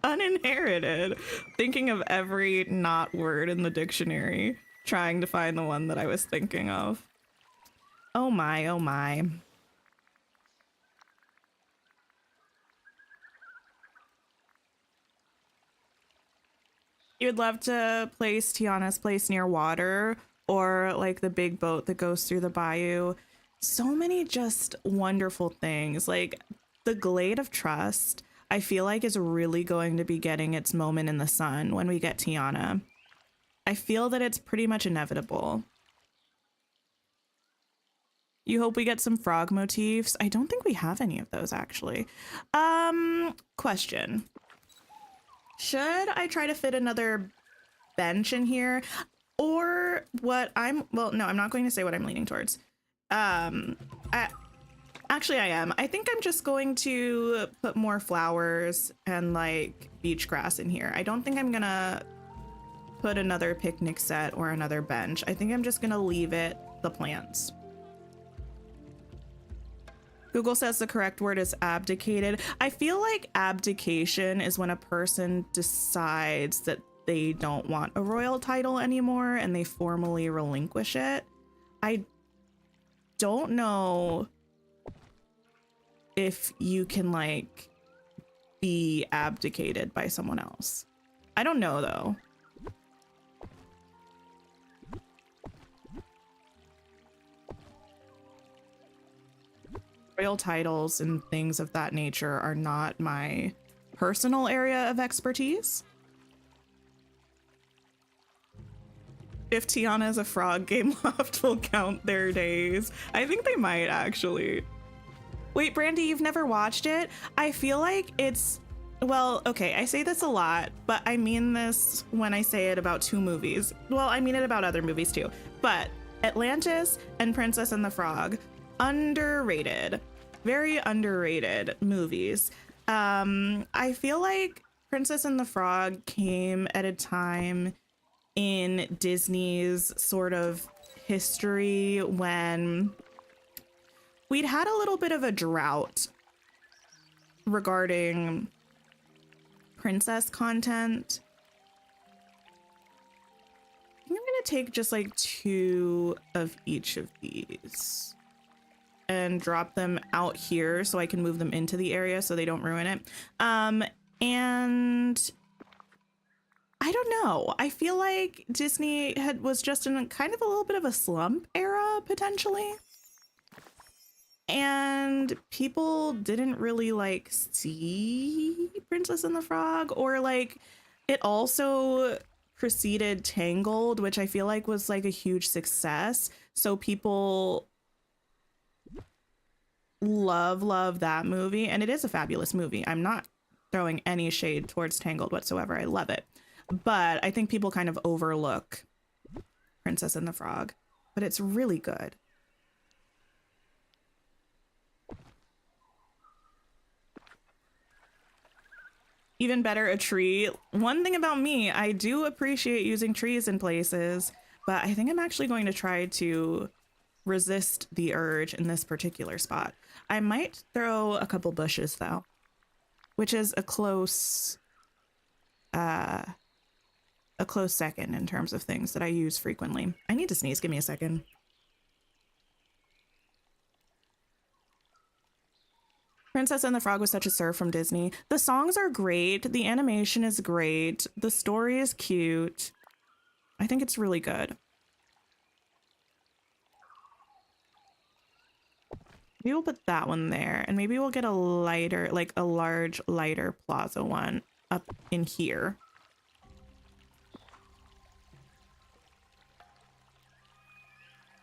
Uninherited. Thinking of every not word in the dictionary, trying to find the one that I was thinking of. Oh my, oh my. You would love to place Tiana's place near water, or like the big boat that goes through the bayou. So many just wonderful things. Like the Glade of Trust, I feel like is really going to be getting its moment in the sun when we get Tiana. I feel that it's pretty much inevitable. You hope we get some frog motifs. I don't think we have any of those actually. Question. Should I try to fit another bench in here? Or what I'm, well, no, I'm not going to say what I'm leaning towards. Actually, I am. I think I'm just going to put more flowers and like beach grass in here. I don't think I'm gonna put another picnic set or another bench. I think I'm just gonna leave it the plants. Google says the correct word is abdicated. I feel like abdication is when a person decides that they don't want a royal title anymore and they formally relinquish it. I don't know if you can like be abdicated by someone else. I don't know though. Royal titles and things of that nature are not my personal area of expertise. If Tiana is a frog, Game Loft will count their days. I think they might actually. Wait, Brandy, you've never watched it? I feel like it's, well, okay, I say this a lot, but I mean this when I say it about two movies. Well, I mean it about other movies too. But Atlantis and Princess and the Frog, underrated, very underrated movies. I feel like Princess and the Frog came at a time in Disney's sort of history when we'd had a little bit of a drought regarding princess content. I think I'm gonna take just like 2 of each of these and drop them out here so I can move them into the area so they don't ruin it. And I don't know. I feel like Disney was just in kind of a little bit of a slump era potentially. And people didn't really like see Princess and the Frog, or like it also preceded Tangled, which I feel like was like a huge success. So people love that movie, and it is a fabulous movie. I'm not throwing any shade towards Tangled whatsoever. I love it. But I think people kind of overlook Princess and the Frog, but it's really good. Even better, a tree. One thing about me, I do appreciate using trees in places, but I think I'm actually going to try to resist the urge in this particular spot. I might throw a couple bushes though, which is a close second in terms of things that I use frequently. I need to sneeze. Give me a second. Princess and the Frog was such a serve from Disney. The songs are great. The animation is great. The story is cute. I think it's really good. Maybe we'll put that one there, and maybe we'll get a lighter, like a large, lighter plaza one up in here.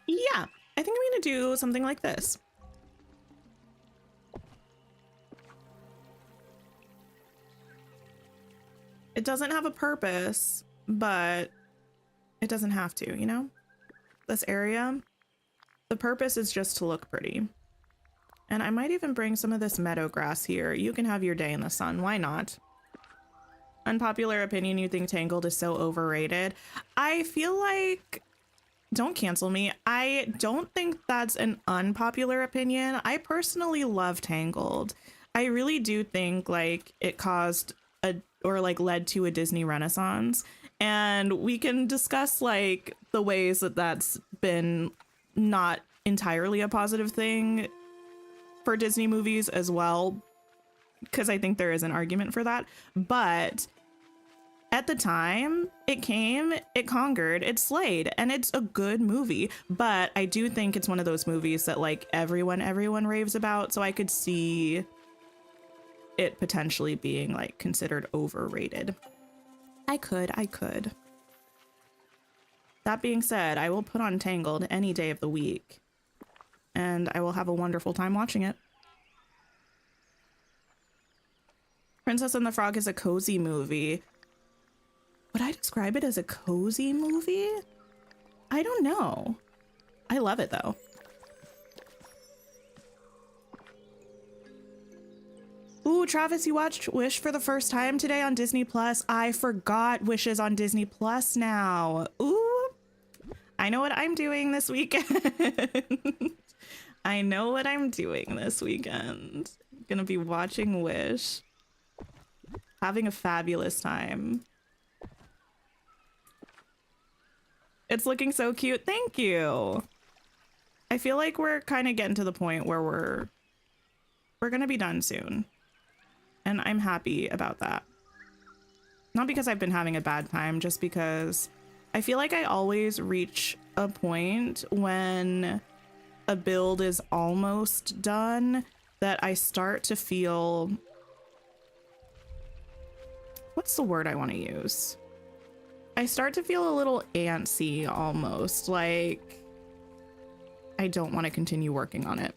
Yeah, I think I'm gonna do something like this. It doesn't have a purpose, but it doesn't have to, you know? This area, the purpose is just to look pretty. And I might even bring some of this meadow grass here. You can have your day in the sun. Why not? Unpopular opinion, you think Tangled is so overrated. I feel like don't cancel me. I don't think that's an unpopular opinion. I personally love Tangled. I really do think like it caused a or like led to a Disney renaissance. And we can discuss like the ways that that's been not entirely a positive thing for Disney movies as well, because I think there is an argument for that. But at the time it came, it conquered, it slayed, and it's a good movie. But I do think it's one of those movies that like everyone raves about. So I could see it potentially being like considered overrated. I could. That being said, I will put on Tangled any day of the week, and I will have a wonderful time watching it. Princess and the Frog is a cozy movie. Would I describe it as a cozy movie? I don't know. I love it though. Ooh, Travis, you watched Wish for the first time today on Disney Plus. I forgot Wish is on Disney Plus now. Ooh, I know what I'm doing this weekend. I know what I'm doing this weekend. I'm gonna be watching Wish. Having a fabulous time. It's looking so cute. Thank you. I feel like we're kind of getting to the point where we're gonna be done soon. And I'm happy about that. Not because I've been having a bad time, just because I feel like I always reach a point when a build is almost done that I start to feel... What's the word I want to use? I start to feel a little antsy almost, like I don't want to continue working on it.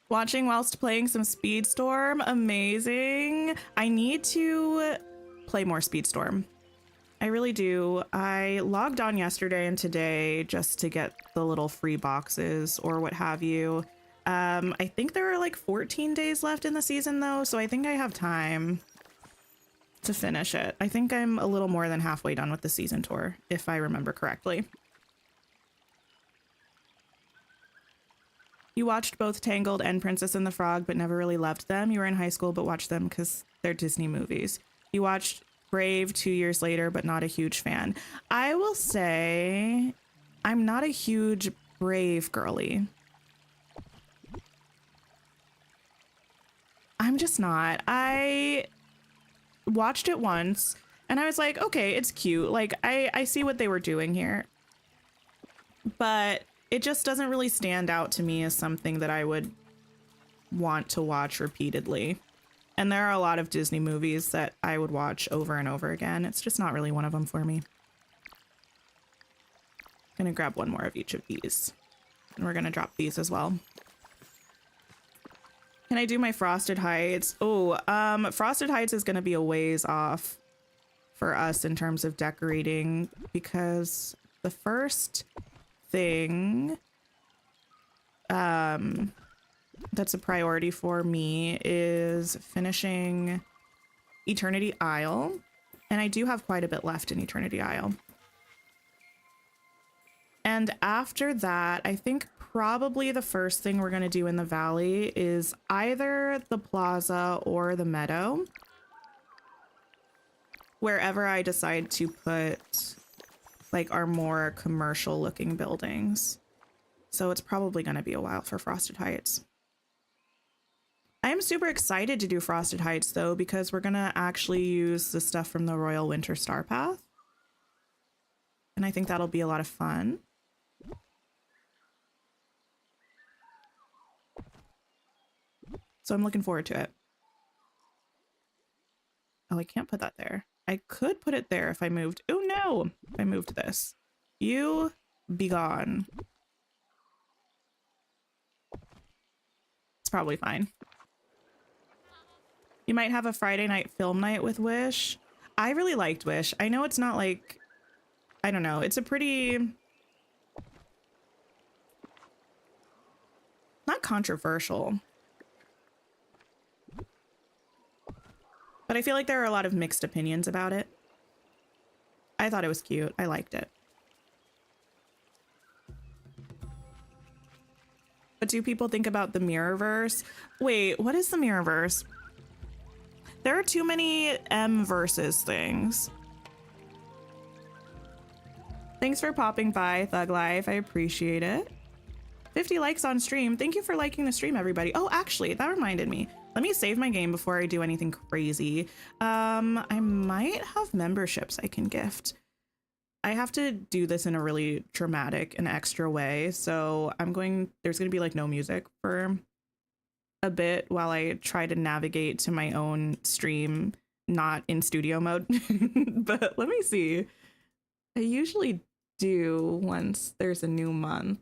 Watching whilst playing some Speedstorm, amazing. I need to play more Speedstorm. I really do. I logged on yesterday and today just to get the little free boxes or what have you. I think there are like 14 days left in the season though, so I think I have time to finish it. I think I'm a little more than halfway done with the season tour, if I remember correctly. You watched both Tangled and Princess and the Frog, but never really loved them. You were in high school, but watched them because they're Disney movies. You watched Brave 2 years later, but not a huge fan. I will say I'm not a huge Brave girly. I'm just not. I watched it once and I was like, okay, it's cute. Like I see what they were doing here, but it just doesn't really stand out to me as something that I would want to watch repeatedly. And there are a lot of Disney movies that I would watch over and over again. It's just not really one of them for me. Gonna grab one more of each of these. And we're gonna drop these as well. Can I do my Frosted Heights? Oh, Frosted Heights is gonna be a ways off for us in terms of decorating, because the first thing that's a priority for me is finishing Eternity Isle, and I do have quite a bit left in Eternity Isle. And after that, I think probably the first thing we're going to do in the valley is either the plaza or the meadow, wherever I decide to put like our more commercial looking buildings. So it's probably going to be a while for Frosted Heights. I am super excited to do Frosted Heights though, because we're going to actually use the stuff from the Royal Winter Star Path. And I think that'll be a lot of fun. So I'm looking forward to it. Oh, I can't put that there. I could put it there if I moved. Oh no, I moved this. You be gone. It's probably fine. You might have a Friday night film night with Wish. I really liked Wish. I know it's not like, I don't know. It's a pretty, not controversial, but I feel like there are a lot of mixed opinions about it. I thought it was cute. I liked it. What do people think about the Mirrorverse? Wait, what is the Mirrorverse? There are too many M versus things. Thanks for popping by, Thug Life. I appreciate it. 50 likes on stream. Thank you for liking the stream, everybody. Oh, actually, that reminded me. Let me save my game before I do anything crazy. I might have memberships I can gift. I have to do this in a really dramatic and extra way. So there's going to be like no music for a bit while I try to navigate to my own stream, not in studio mode. But let me see. I usually do once there's a new month.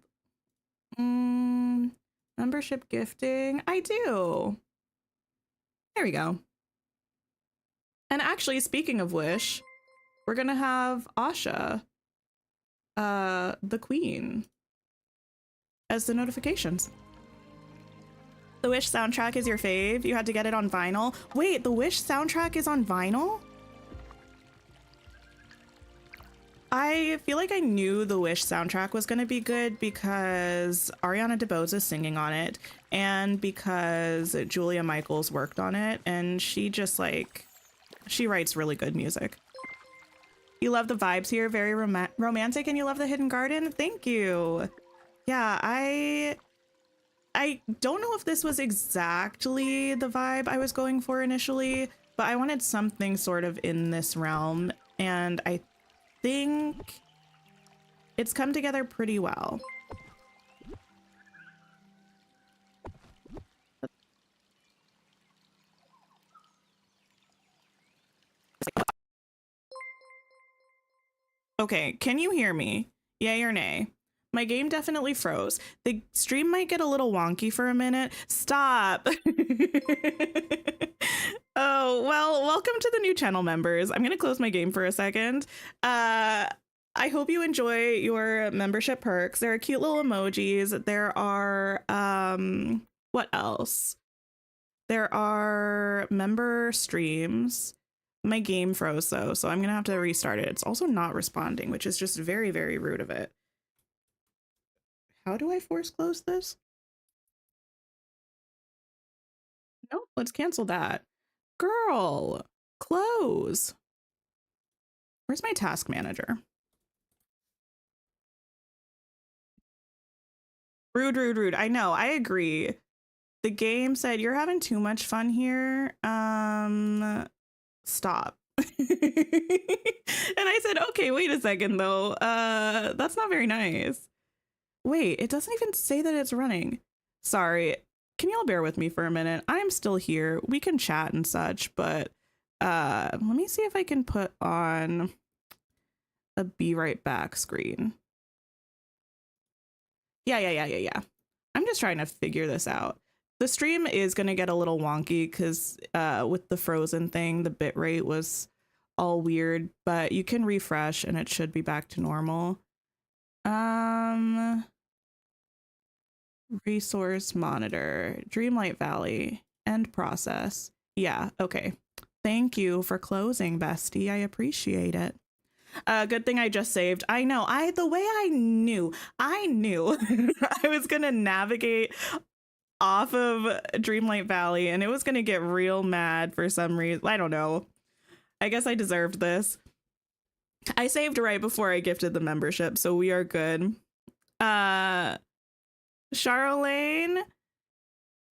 Membership gifting. I do. There we go. And actually, speaking of which, we're gonna have Asha, the queen, as the notifications. The Wish soundtrack is your fave? You had to get it on vinyl? Wait, the Wish soundtrack is on vinyl? I feel like I knew the Wish soundtrack was going to be good because Ariana DeBose is singing on it and because Julia Michaels worked on it, and she just she writes really good music. You love the vibes here, very romantic, and you love the hidden garden? Thank you. Yeah, I don't know if this was exactly the vibe I was going for initially, but I wanted something sort of in this realm, and I think it's come together pretty well. Okay, can you hear me? Yay or nay? My game definitely froze. The stream might get a little wonky for a minute. Stop. Oh, well, welcome to the new channel members. I'm going to close my game for a second. I hope you enjoy your membership perks. There are cute little emojis. There are, what else? There are member streams. My game froze though, so I'm going to have to restart it. It's also not responding, which is just very, very rude of it. How do I force close this? Nope, let's cancel that. Girl, close. Where's my task manager? Rude, rude, rude. I know, I agree. The game said you're having too much fun here. Stop. And I said, okay, wait a second though. That's not very nice. Wait, it doesn't even say that it's running. Sorry. Can y'all bear with me for a minute? I'm still here. We can chat and such, but let me see if I can put on a be right back screen. Yeah. I'm just trying to figure this out. The stream is going to get a little wonky because with the frozen thing, the bitrate was all weird, but you can refresh and it should be back to normal. Resource monitor, Dreamlight Valley, end process. Yeah, okay. Thank you for closing, bestie. I appreciate it. Good thing I just saved. I know. The way I knew I was gonna navigate off of Dreamlight Valley and it was gonna get real mad for some reason. I don't know. I guess I deserved this. I saved right before I gifted the membership, so we are good. Charlene,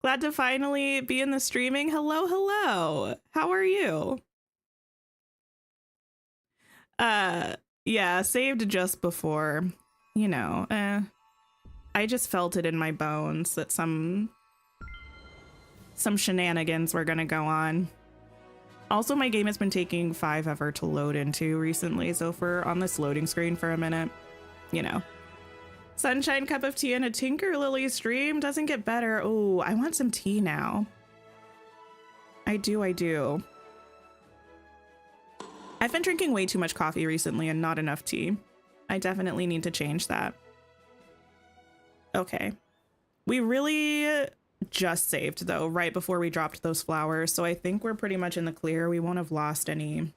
glad to finally be in the streaming. Hello. How are you? Yeah, saved just before, you know, I just felt it in my bones that some shenanigans were gonna go on. Also, my game has been taking forever to load into recently, so if we're on this loading screen for a minute, you know. Sunshine cup of tea and a Tinker Lily stream doesn't get better. Oh, I want some tea now. I do. I've been drinking way too much coffee recently and not enough tea. I definitely need to change that. Okay. We really just saved though, right before we dropped those flowers. So I think we're pretty much in the clear. We won't have lost any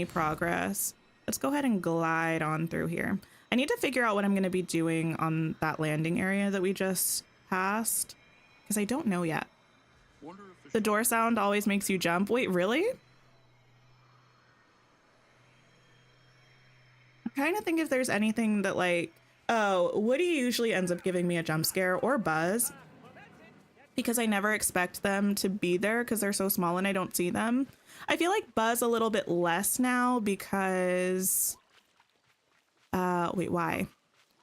progress. Let's go ahead and glide on through here. I need to figure out what I'm going to be doing on that landing area that we just passed, because I don't know yet. The door sound always makes you jump. Wait, really? I'm trying to think if there's anything that like, oh, Woody usually ends up giving me a jump scare, or Buzz, because I never expect them to be there because they're so small and I don't see them. I feel like Buzz a little bit less now because, wait, why?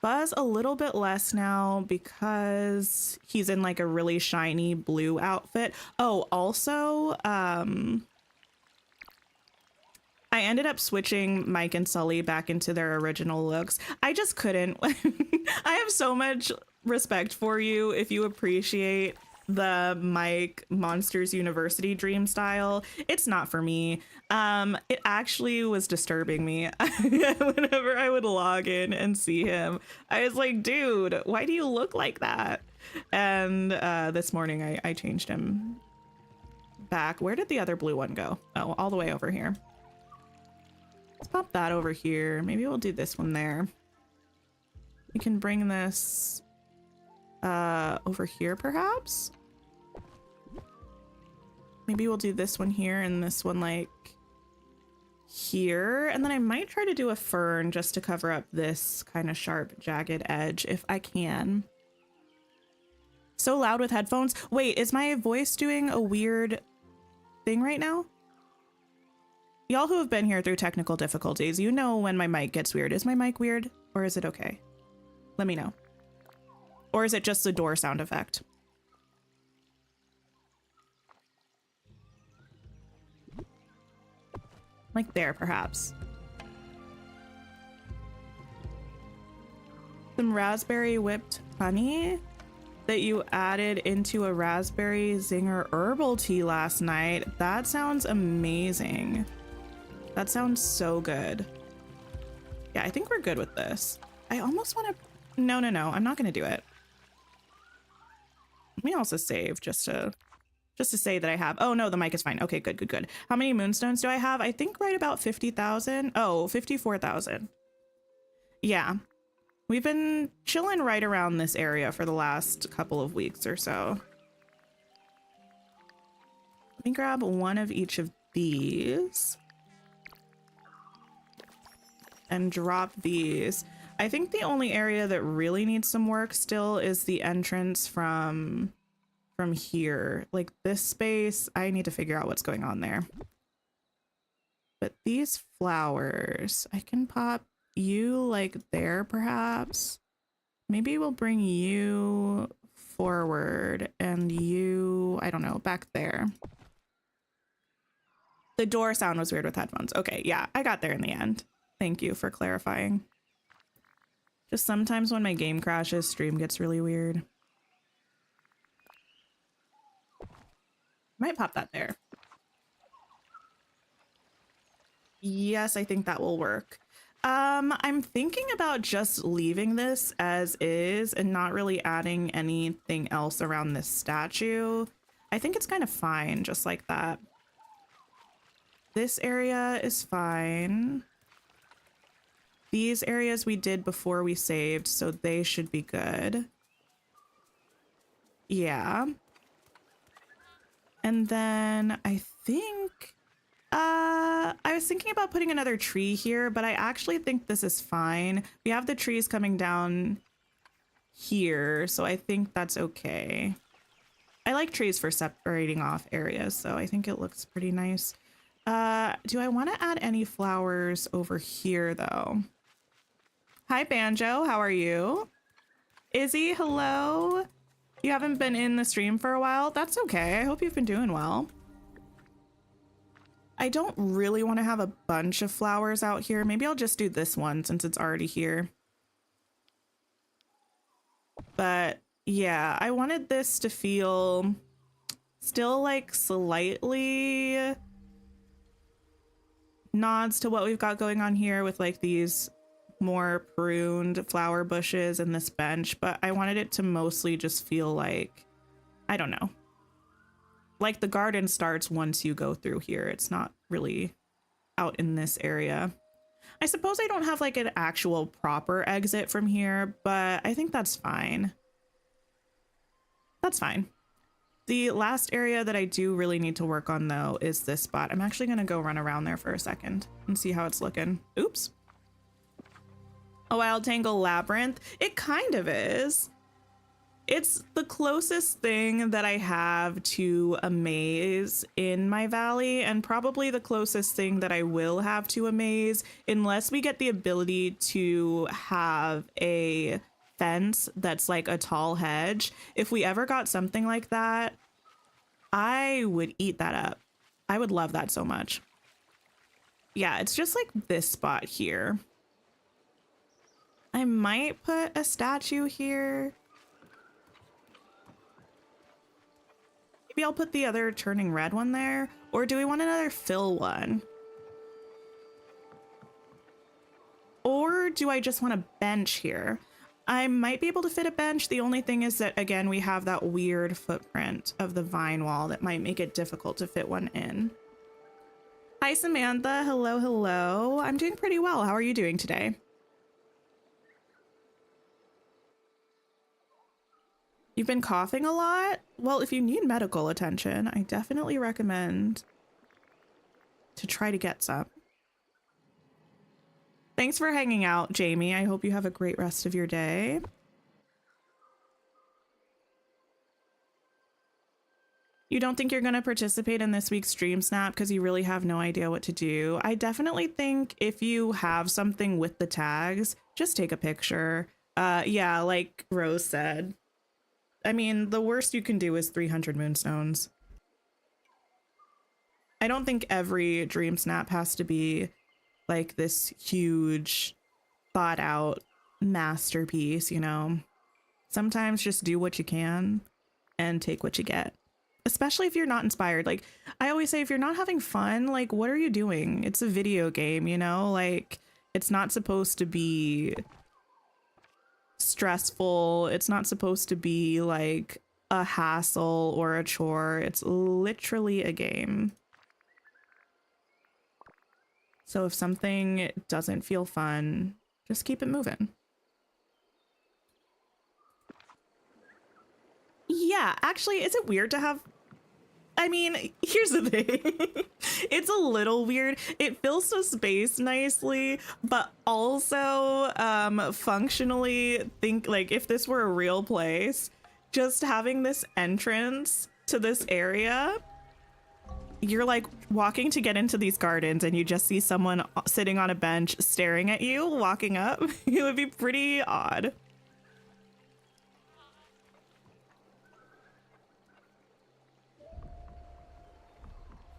Buzz a little bit less now because he's in like a really shiny blue outfit. Oh, also, I ended up switching Mike and Sully back into their original looks. I just couldn't. I have so much respect for you if you appreciate the Mike Monsters University dream style. It's not for me. It actually was disturbing me whenever I would log in and see him. I was like, dude, why do you look like that? And this morning I changed him back. Where did the other blue one go? Oh, all the way over here. Let's pop that over here. Maybe we'll do this one there. We can bring this over here perhaps. Maybe we'll do this one here and this one like here. And then I might try to do a fern just to cover up this kind of sharp, jagged edge if I can. So loud with headphones. Wait, is my voice doing a weird thing right now? Y'all who have been here through technical difficulties, you know when my mic gets weird. Is my mic weird or is it okay? Let me know. Or is it just the door sound effect? Like there, perhaps. Some raspberry whipped honey that you added into a raspberry zinger herbal tea last night. That sounds amazing. That sounds so good. Yeah, I think we're good with this. I almost want to... No, I'm not going to do it. Let me also save just to say that I have... Oh, no, the mic is fine. Okay, good. How many moonstones do I have? I think right about 50,000. Oh, 54,000. Yeah. We've been chilling right around this area for the last couple of weeks or so. Let me grab one of each of these. And drop these. I think the only area that really needs some work still is the entrance from here. Like this space, I need to figure out what's going on there. But these flowers, I can pop you like there perhaps. Maybe we'll bring you forward and you, I don't know, back there. The door sound was weird with headphones. Okay, yeah, I got there in the end. Thank you for clarifying. Just sometimes when my game crashes, stream gets really weird. Might pop that there. Yes, I think that will work. I'm thinking about just leaving this as is and not really adding anything else around this statue. I think it's kind of fine just like that. This area is fine. These areas we did before we saved, so they should be good. Yeah. And then I think, I was thinking about putting another tree here, but I actually think this is fine. We have the trees coming down here, so I think that's okay. I like trees for separating off areas, so I think it looks pretty nice. Do I want to add any flowers over here though? Hi Banjo, how are you? Izzy, hello. You haven't been in the stream for a while. That's okay. I hope you've been doing well. I don't really want to have a bunch of flowers out here. Maybe I'll just do this one since it's already here. But yeah, I wanted this to feel still like slightly nods to what we've got going on here with like these more pruned flower bushes and this bench, but I wanted it to mostly just feel like, I don't know, like the garden starts once you go through here. It's not really out in this area. I suppose I don't have like an actual proper exit from here, but I think that's fine. That's fine. The last area that I do really need to work on though is this spot. I'm actually gonna go run around there for a second and see how it's looking. Oops. A wild tangle labyrinth. It kind of is. It's the closest thing that I have to a maze in my valley, and probably the closest thing that I will have to a maze, unless we get the ability to have a fence that's like a tall hedge. If we ever got something like that, I would eat that up. I would love that so much. Yeah, it's just like this spot here. I might put a statue here. Maybe I'll put the other turning red one there. Or do we want another fill one? Or do I just want a bench here? I might be able to fit a bench. The only thing is that, again, we have that weird footprint of the vine wall that might make it difficult to fit one in. Hi, Samantha. Hello, hello. I'm doing pretty well. How are you doing today? You've been coughing a lot? Well, if you need medical attention, I definitely recommend to try to get some. Thanks for hanging out, Jamie. I hope you have a great rest of your day. You don't think you're going to participate in this week's DreamSnap because you really have no idea what to do? I definitely think if you have something with the tags, just take a picture. Yeah, like Rose said. I mean, the worst you can do is 300 moonstones. I don't think every DreamSnap has to be like this huge, thought out masterpiece, you know? Sometimes just do what you can and take what you get. Especially if you're not inspired. Like, I always say, if you're not having fun, like, what are you doing? It's a video game, you know? Like, it's not supposed to be stressful. It's not supposed to be like a hassle or a chore. It's literally a game. So if something doesn't feel fun, just keep it moving. Yeah, actually, is it weird to have... I mean, here's the thing. It's a little weird. It fills the space nicely, but also functionally, think like if this were a real place, just having this entrance to this area, you're like walking to get into these gardens and you just see someone sitting on a bench staring at you walking up. It would be pretty odd.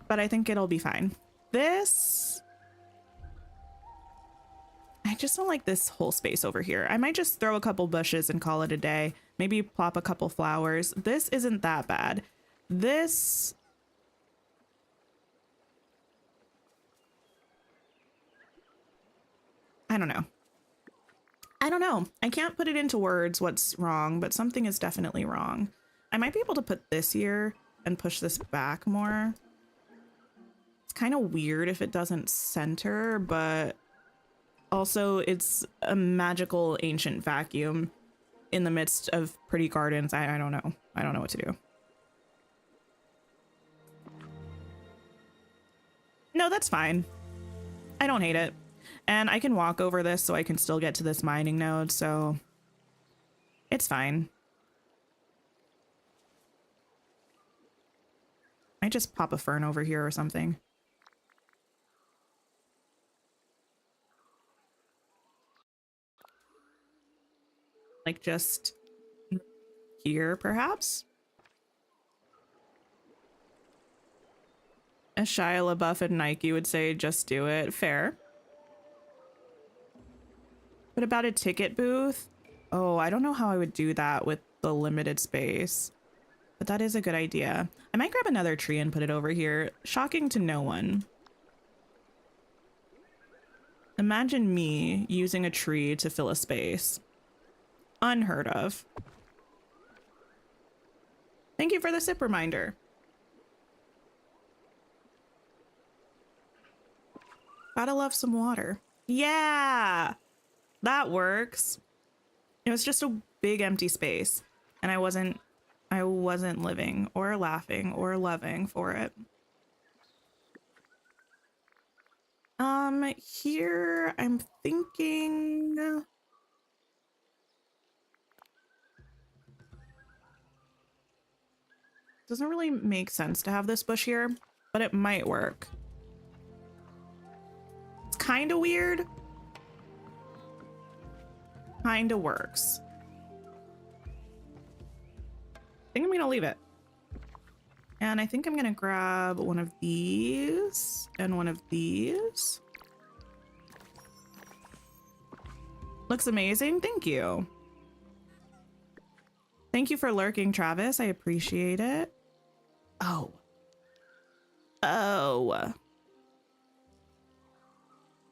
But I think it'll be fine. This... I just don't like this whole space over here. I might just throw a couple bushes and call it a day. Maybe plop a couple flowers. This isn't that bad. This... I don't know. I don't know. I can't put it into words what's wrong, but something is definitely wrong. I might be able to put this here and push this back more. It's kind of weird if it doesn't center, but also it's a magical ancient vacuum in the midst of pretty gardens. I don't know. I don't know what to do. No, that's fine. I don't hate it. And I can walk over this so I can still get to this mining node, so it's fine. I just pop a fern over here or something. Like just here, perhaps? As Shia LaBeouf and Nike would say, just do it. Fair. What about a ticket booth? Oh, I don't know how I would do that with the limited space. But that is a good idea. I might grab another tree and put it over here. Shocking to no one. Imagine me using a tree to fill a space. Unheard of. Thank you for the sip reminder. Gotta love some water. Yeah, that works. It was just a big empty space, and I wasn't living or laughing or loving for it. Here I'm thinking doesn't really make sense to have this bush here, but it might work. It's kind of weird. Kind of works. I think I'm gonna leave it. And I think I'm gonna grab one of these and one of these. Looks amazing. Thank you. Thank you for lurking, Travis. I appreciate it. Oh. Oh. What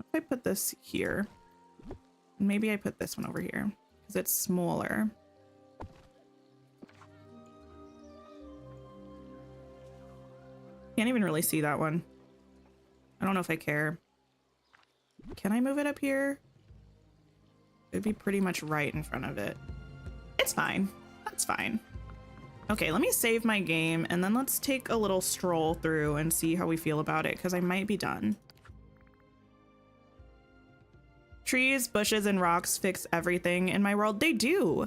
if I put this here? Maybe I put this one over here because it's smaller. Can't even really see that one. I don't know if I care. Can I move it up here? It'd be pretty much right in front of it. It's fine. That's fine. Okay, let me save my game and then let's take a little stroll through and see how we feel about it because I might be done. Trees, bushes, and rocks fix everything in my world. They do.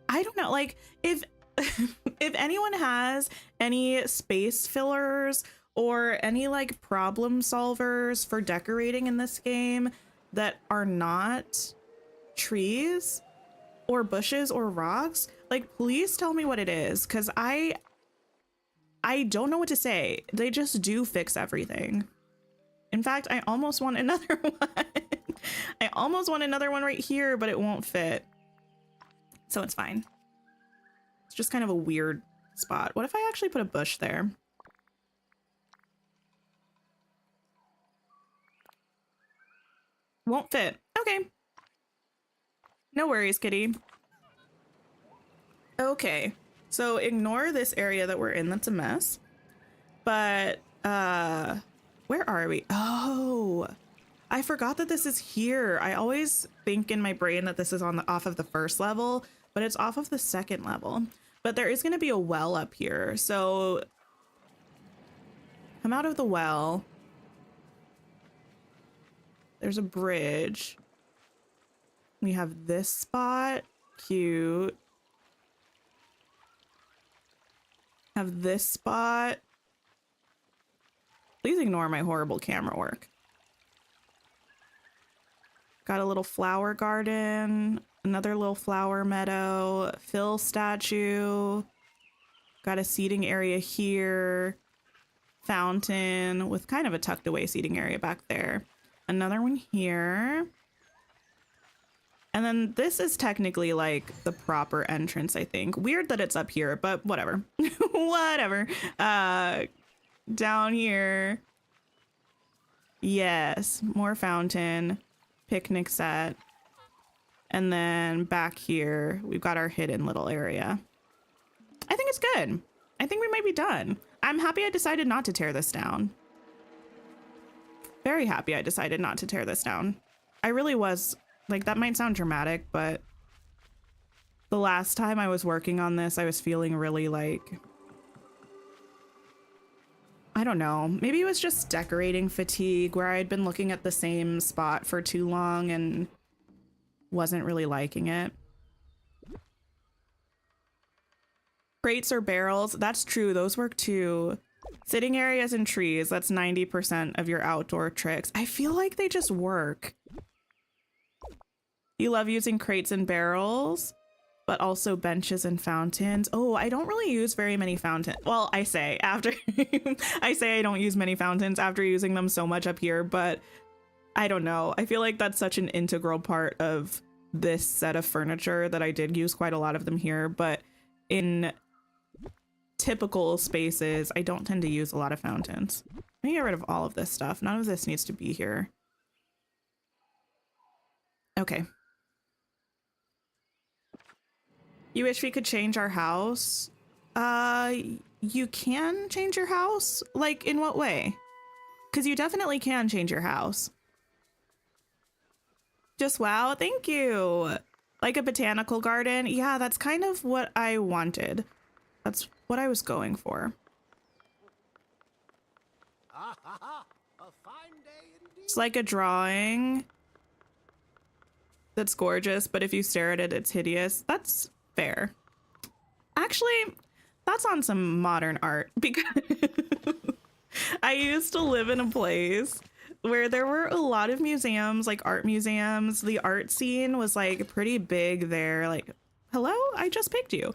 I don't know, like if if anyone has any space fillers or any like problem solvers for decorating in this game that are not trees or bushes or rocks, like please tell me what it is, because I don't know what to say. They just do fix everything. In fact, I almost want another one. I almost want another one right here, but it won't fit, so it's fine. It's just kind of a weird spot. What if I actually put a bush there? Won't fit. Okay. No worries, kitty. Okay, so ignore this area that we're in. That's a mess. But where are we? Oh, I forgot that this is here. I always think in my brain that this is on the off of the first level, but it's off of the second level. But there is going to be a well up here. So come out of the well. There's a bridge. We have this spot. Cute. Have this spot. Please ignore my horrible camera work. Got a little flower garden, another little flower meadow, Phil statue. Got a seating area here. Fountain with kind of a tucked away seating area back there. Another one here. And then this is technically like the proper entrance, I think. Weird that it's up here, but whatever. Whatever. Down here. Yes, more fountain, picnic set. And then back here, we've got our hidden little area. I think it's good. I think we might be done. I'm happy I decided not to tear this down. Very happy I decided not to tear this down. I really was. Like, that might sound dramatic, but the last time I was working on this, I was feeling really like, I don't know, maybe it was just decorating fatigue where I'd been looking at the same spot for too long and wasn't really liking it. Crates or barrels, that's true, those work too. Sitting areas and trees, that's 90% of your outdoor tricks. I feel like they just work. You love using crates and barrels, but also benches and fountains. Oh, I don't really use very many fountains. Well, I say after I say I don't use many fountains after using them so much up here, but I don't know. I feel like that's such an integral part of this set of furniture that I did use quite a lot of them here, but in typical spaces, I don't tend to use a lot of fountains. Let me get rid of all of this stuff. None of this needs to be here. Okay. You wish we could change our house? You can change your house? Like, in what way? Because you definitely can change your house. Just wow, thank you. Like a botanical garden. Yeah, that's kind of what I wanted. That's what I was going for. A fine day indeed. It's like a drawing that's gorgeous, but if you stare at it, it's hideous. That's fair. Actually, that's on some modern art because I used to live in a place where there were a lot of museums, like art museums. The art scene was like pretty big there. Like, hello, I just picked you.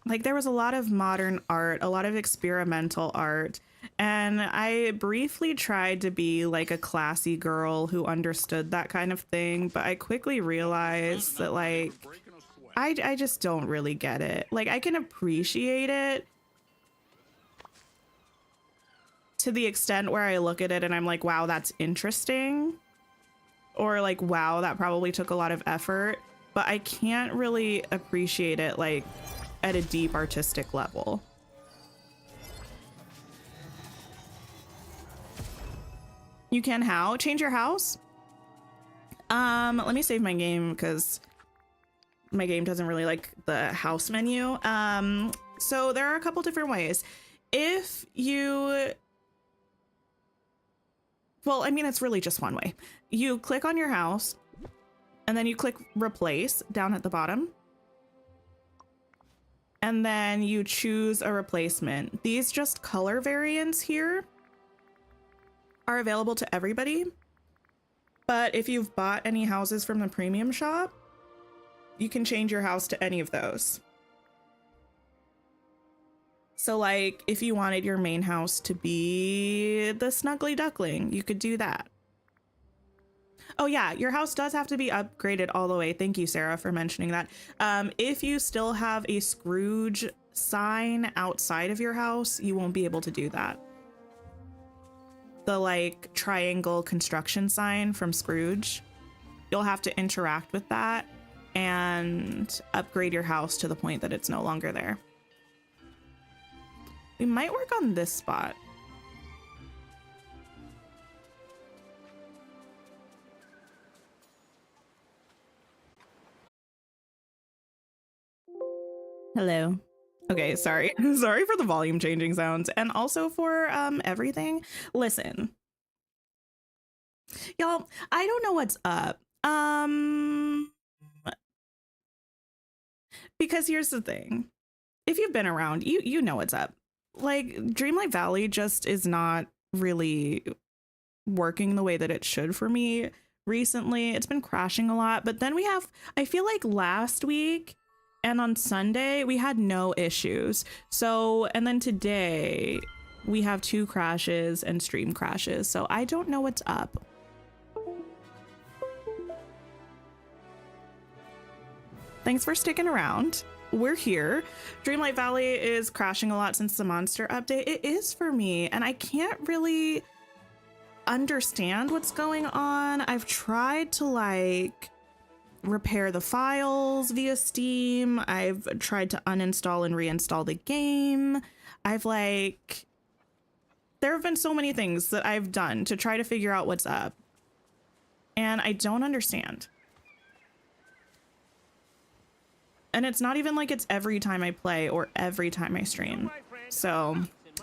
Like there was a lot of modern art, a lot of experimental art. And I briefly tried to be like a classy girl who understood that kind of thing. But I quickly realized that like, I just don't really get it. Like I can appreciate it to the extent where I look at it and I'm like, wow, that's interesting. Or like, wow, that probably took a lot of effort. But I can't really appreciate it like at a deep artistic level. You can how? Change your house? Let me save my game because my game doesn't really like the house menu. So there are a couple different ways. If you, well, I mean, it's really just one way. You click on your house and then you click replace down at the bottom. And then you choose a replacement. These just color variants here are available to everybody. But if you've bought any houses from the premium shop, you can change your house to any of those. So like if you wanted your main house to be the Snuggly Duckling, you could do that. Oh yeah, your house does have to be upgraded all the way. Thank you, Sarah, for mentioning that. If you still have a Scrooge sign outside of your house, you won't be able to do that. The like triangle construction sign from Scrooge, you'll have to interact with that and upgrade your house to the point that it's no longer there. We might work on this spot. Hello. Okay, sorry. Sorry for the volume changing sounds and also for everything. Listen. Y'all, I don't know what's up. Because here's the thing. If you've been around, you know what's up. Like Dreamlight Valley just is not really working the way that it should for me recently. It's been crashing a lot, but then we have, I feel like last week and on Sunday, we had no issues. So, and then today we have 2 crashes and stream crashes. So I don't know what's up. Thanks for sticking around. We're here. Dreamlight Valley is crashing a lot since the monster update. It is for me, and I can't really understand what's going on. I've tried to like repair the files via Steam. I've tried to uninstall and reinstall the game. There have been so many things that I've done to try to figure out what's up. And I don't understand. And it's not even like it's every time I play or every time I stream. So,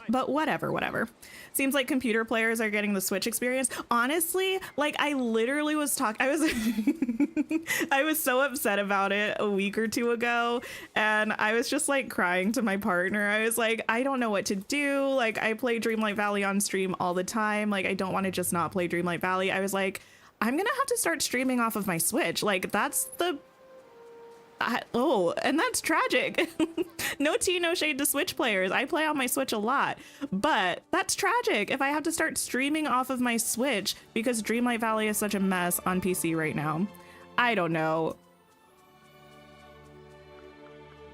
but whatever. Seems like computer players are getting the Switch experience. Honestly, like I literally was I was so upset about it a week or 2 ago. And I was just like crying to my partner. I was like, I don't know what to do. Like I play Dreamlight Valley on stream all the time. Like I don't want to just not play Dreamlight Valley. I was like, I'm going to have to start streaming off of my Switch. Like that's the and that's tragic. No tea, no shade to Switch players. I play on my Switch a lot, but that's tragic if I have to start streaming off of my Switch because Dreamlight Valley is such a mess on PC right now. I don't know.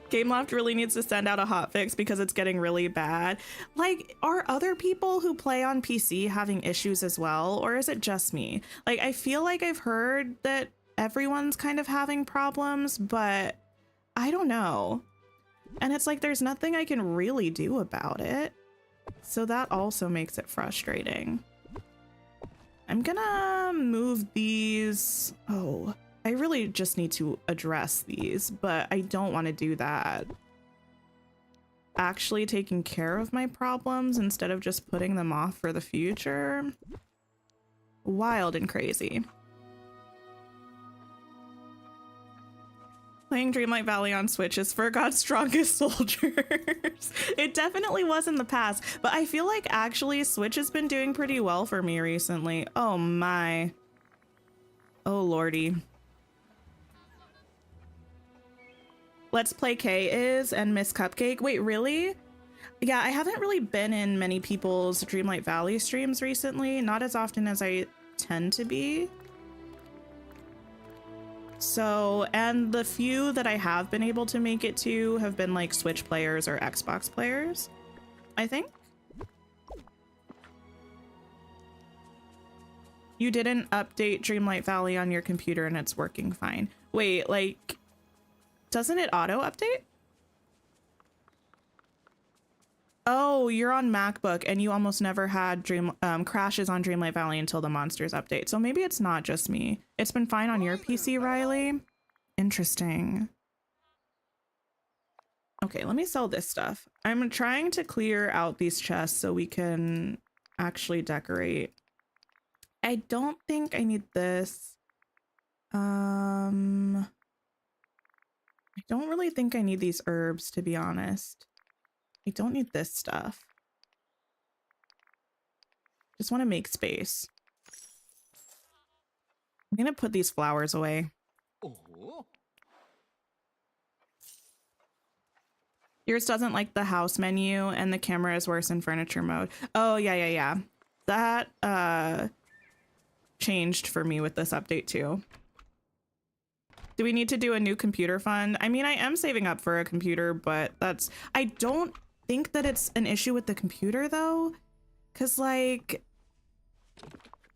Gameloft really needs to send out a hotfix because it's getting really bad. Like, are other people who play on PC having issues as well? Or is it just me? Like, I feel like I've heard that everyone's kind of having problems, but I don't know. And it's like, there's nothing I can really do about it. So that also makes it frustrating. I'm gonna move these. Oh, I really just need to address these, but I don't want to do that. Actually taking care of my problems instead of just putting them off for the future. Wild and crazy. Playing Dreamlight Valley on Switch is for God's strongest soldiers. It definitely was in the past, but I feel like actually Switch has been doing pretty well for me recently. Oh my. Oh lordy. Let's Play K is and Miss Cupcake. Wait, really? Yeah, I haven't really been in many people's Dreamlight Valley streams recently, not as often as I tend to be. So, and the few that I have been able to make it to have been like Switch players or Xbox players, I think. You didn't update Dreamlight Valley on your computer and it's working fine. Wait, like, doesn't it auto update? Oh, you're on MacBook and you almost never had crashes on Dreamlight Valley until the monsters update. So maybe it's not just me. It's been fine on your PC, Riley. Interesting. Okay, let me sell this stuff. I'm trying to clear out these chests so we can actually decorate. I don't think I need this. I don't really think I need these herbs, to be honest. I don't need this stuff. Just want to make space. I'm gonna put these flowers away. Oh. Yours doesn't like the house menu and the camera is worse in furniture mode. Oh, yeah. That changed for me with this update too. Do we need to do a new computer fund? I mean, I am saving up for a computer, but I don't think that it's an issue with the computer though. Cause like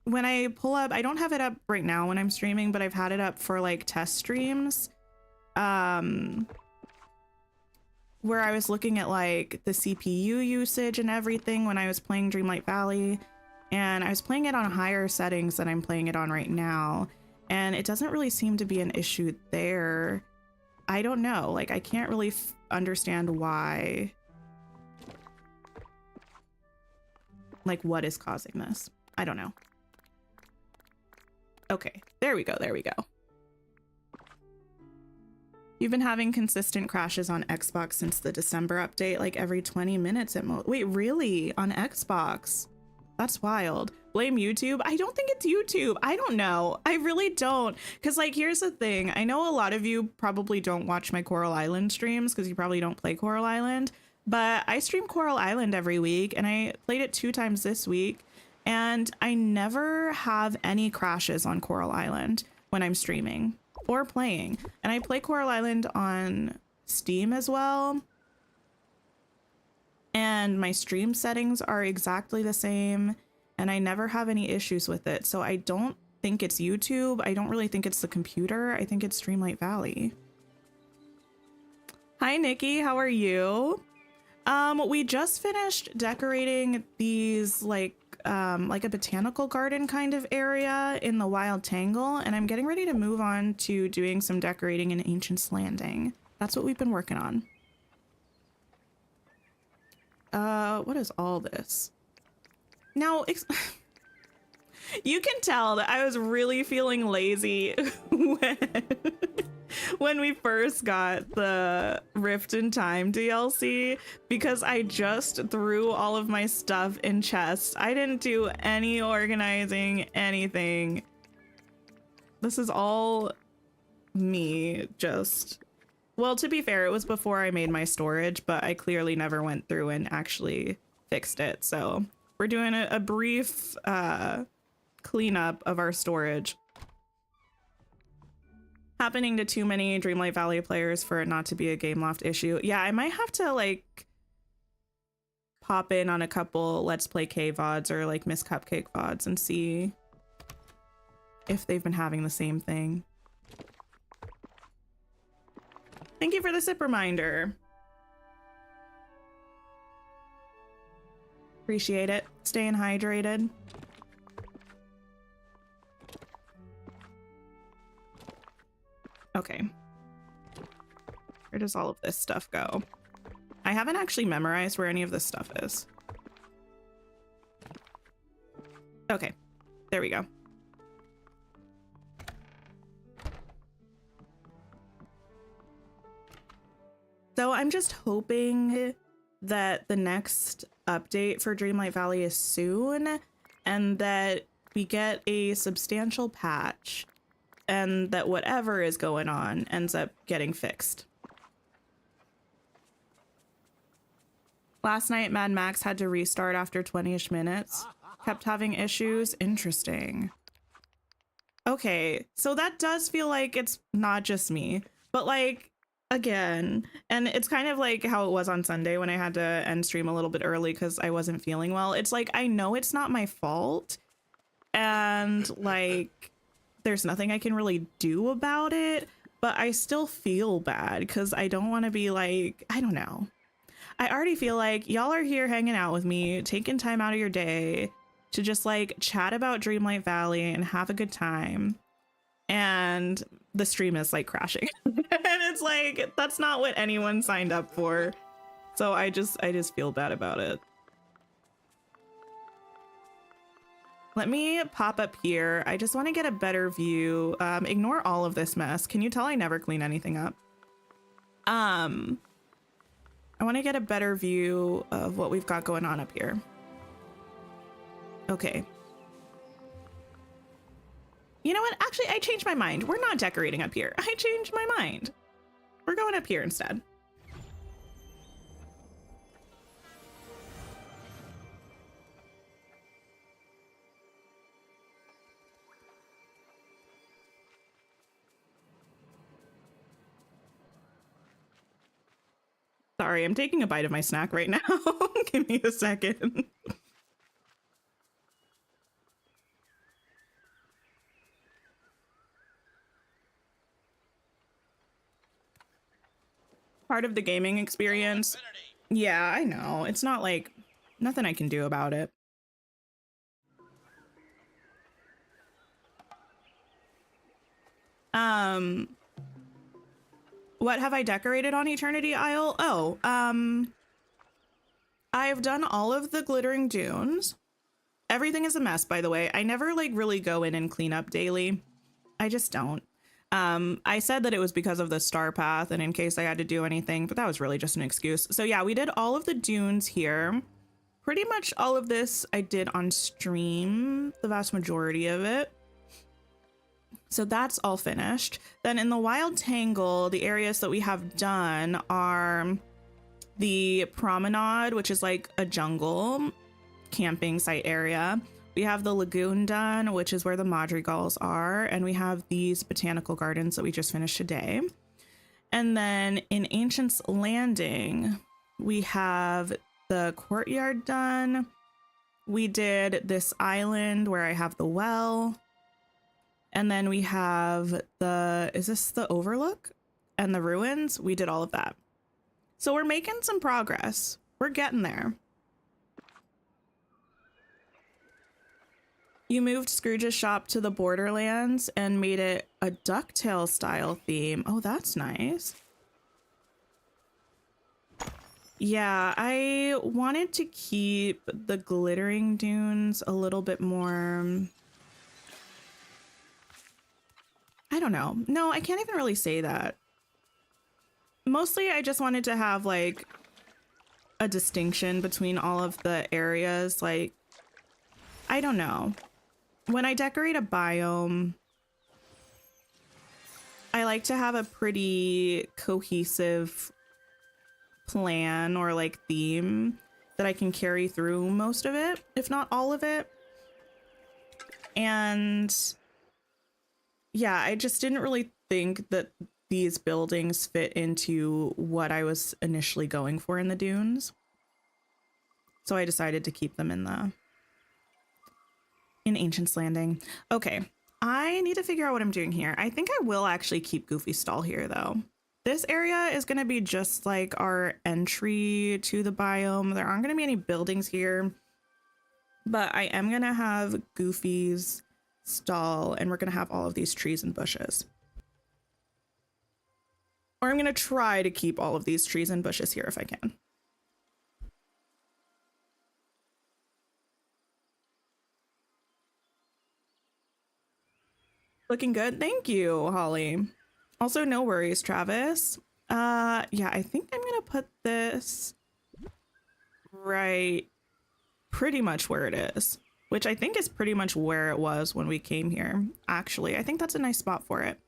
when I pull up, I don't have it up right now when I'm streaming, but I've had it up for like test streams. Where I was looking at like the CPU usage and everything when I was playing Dreamlight Valley, and I was playing it on higher settings than I'm playing it on right now. And it doesn't really seem to be an issue there. I don't know, like I can't really understand why. Like what is causing this? I don't know. Okay, there we go. You've been having consistent crashes on Xbox since the December update, like every 20 minutes at most. Wait, really? On Xbox? That's wild. Blame YouTube? I don't think it's YouTube. I don't know. I really don't. Because like, here's the thing. I know a lot of you probably don't watch my Coral Island streams because you probably don't play Coral Island. But I stream Coral Island every week and I played it 2 times this week. And I never have any crashes on Coral Island when I'm streaming or playing. And I play Coral Island on Steam as well. And my stream settings are exactly the same. And I never have any issues with it. So I don't think it's YouTube. I don't really think it's the computer. I think it's Dreamlight Valley. Hi, Nikki. How are you? We just finished decorating these like a botanical garden kind of area in the Wild Tangle, and I'm getting ready to move on to doing some decorating in Ancient's Landing. That's what we've been working on. What is all this? Now, you can tell that I was really feeling lazy when we first got the Rift in Time DLC, because I just threw all of my stuff in chests. I didn't do any organizing, anything. This is all me just... Well, to be fair, it was before I made my storage, but I clearly never went through and actually fixed it. So we're doing a brief cleanup of our storage. Happening to too many Dreamlight Valley players for it not to be a Game Loft issue. Yeah, I might have to like pop in on a couple Let's Play K VODs or like Miss Cupcake VODs and see if they've been having the same thing. Thank you for the sip reminder. Appreciate it. Staying hydrated. Okay. Where does all of this stuff go? I haven't actually memorized where any of this stuff is. Okay, there we go. So I'm just hoping that the next update for Dreamlight Valley is soon and that we get a substantial patch and that whatever is going on ends up getting fixed. Last night, Mad Max had to restart after 20-ish minutes. Kept having issues. Interesting. Okay, so that does feel like it's not just me, but like, again, and it's kind of like how it was on Sunday when I had to end stream a little bit early because I wasn't feeling well. It's like, I know it's not my fault, and like, there's nothing I can really do about it, but I still feel bad because I don't want to be like, I don't know. I already feel like y'all are here hanging out with me, taking time out of your day to just like chat about Dreamlight Valley and have a good time. And the stream is like crashing. And it's like, that's not what anyone signed up for. So I just feel bad about it. Let me pop up here. I just want to get a better view. Ignore all of this mess. Can you tell I never clean anything up? I want to get a better view of what we've got going on up here. Okay. You know what? Actually, I changed my mind. We're not decorating up here. I changed my mind. We're going up here instead. Sorry, I'm taking a bite of my snack right now. Give me a second. Part of the gaming experience. Yeah, I know. It's not like nothing I can do about it. What have I decorated on Eternity Isle? Oh, I've done all of the glittering dunes. Everything is a mess, by the way. I never like really go in and clean up daily. I just don't. I said that it was because of the star path and in case I had to do anything, but that was really just an excuse. So yeah, we did all of the dunes here. Pretty much all of this I did on stream, the vast majority of it. So that's all finished. Then in the wild tangle, the areas that we have done are the promenade, which is like a jungle camping site area. We have the lagoon done, which is where the madrigals are. And we have these botanical gardens that we just finished today. And then in Ancient's Landing, we have the courtyard done. We did this island where I have the well. And then we have the, is this the overlook? And the ruins? We did all of that. So we're making some progress. We're getting there. You moved Scrooge's shop to the Borderlands and made it a DuckTales style theme. Oh, that's nice. Yeah, I wanted to keep the glittering dunes a little bit more... I don't know. No, I can't even really say that. Mostly, I just wanted to have like a distinction between all of the areas. Like, I don't know. When I decorate a biome, I like to have a pretty cohesive plan or like theme that I can carry through most of it, if not all of it. And yeah, I just didn't really think that these buildings fit into what I was initially going for in the dunes. So I decided to keep them in Ancient's Landing. Okay, I need to figure out what I'm doing here. I think I will actually keep Goofy Stall here though. This area is going to be just like our entry to the biome. There aren't going to be any buildings here, but I am going to have Goofy's stall and we're going to have all of these trees and bushes. Or I'm going to try to keep all of these trees and bushes here if I can. Looking good. Thank you, Holly. Also, no worries, Travis. Yeah, I think I'm going to put this right pretty much where it is, which I think is pretty much where it was when we came here. Actually, I think that's a nice spot for it.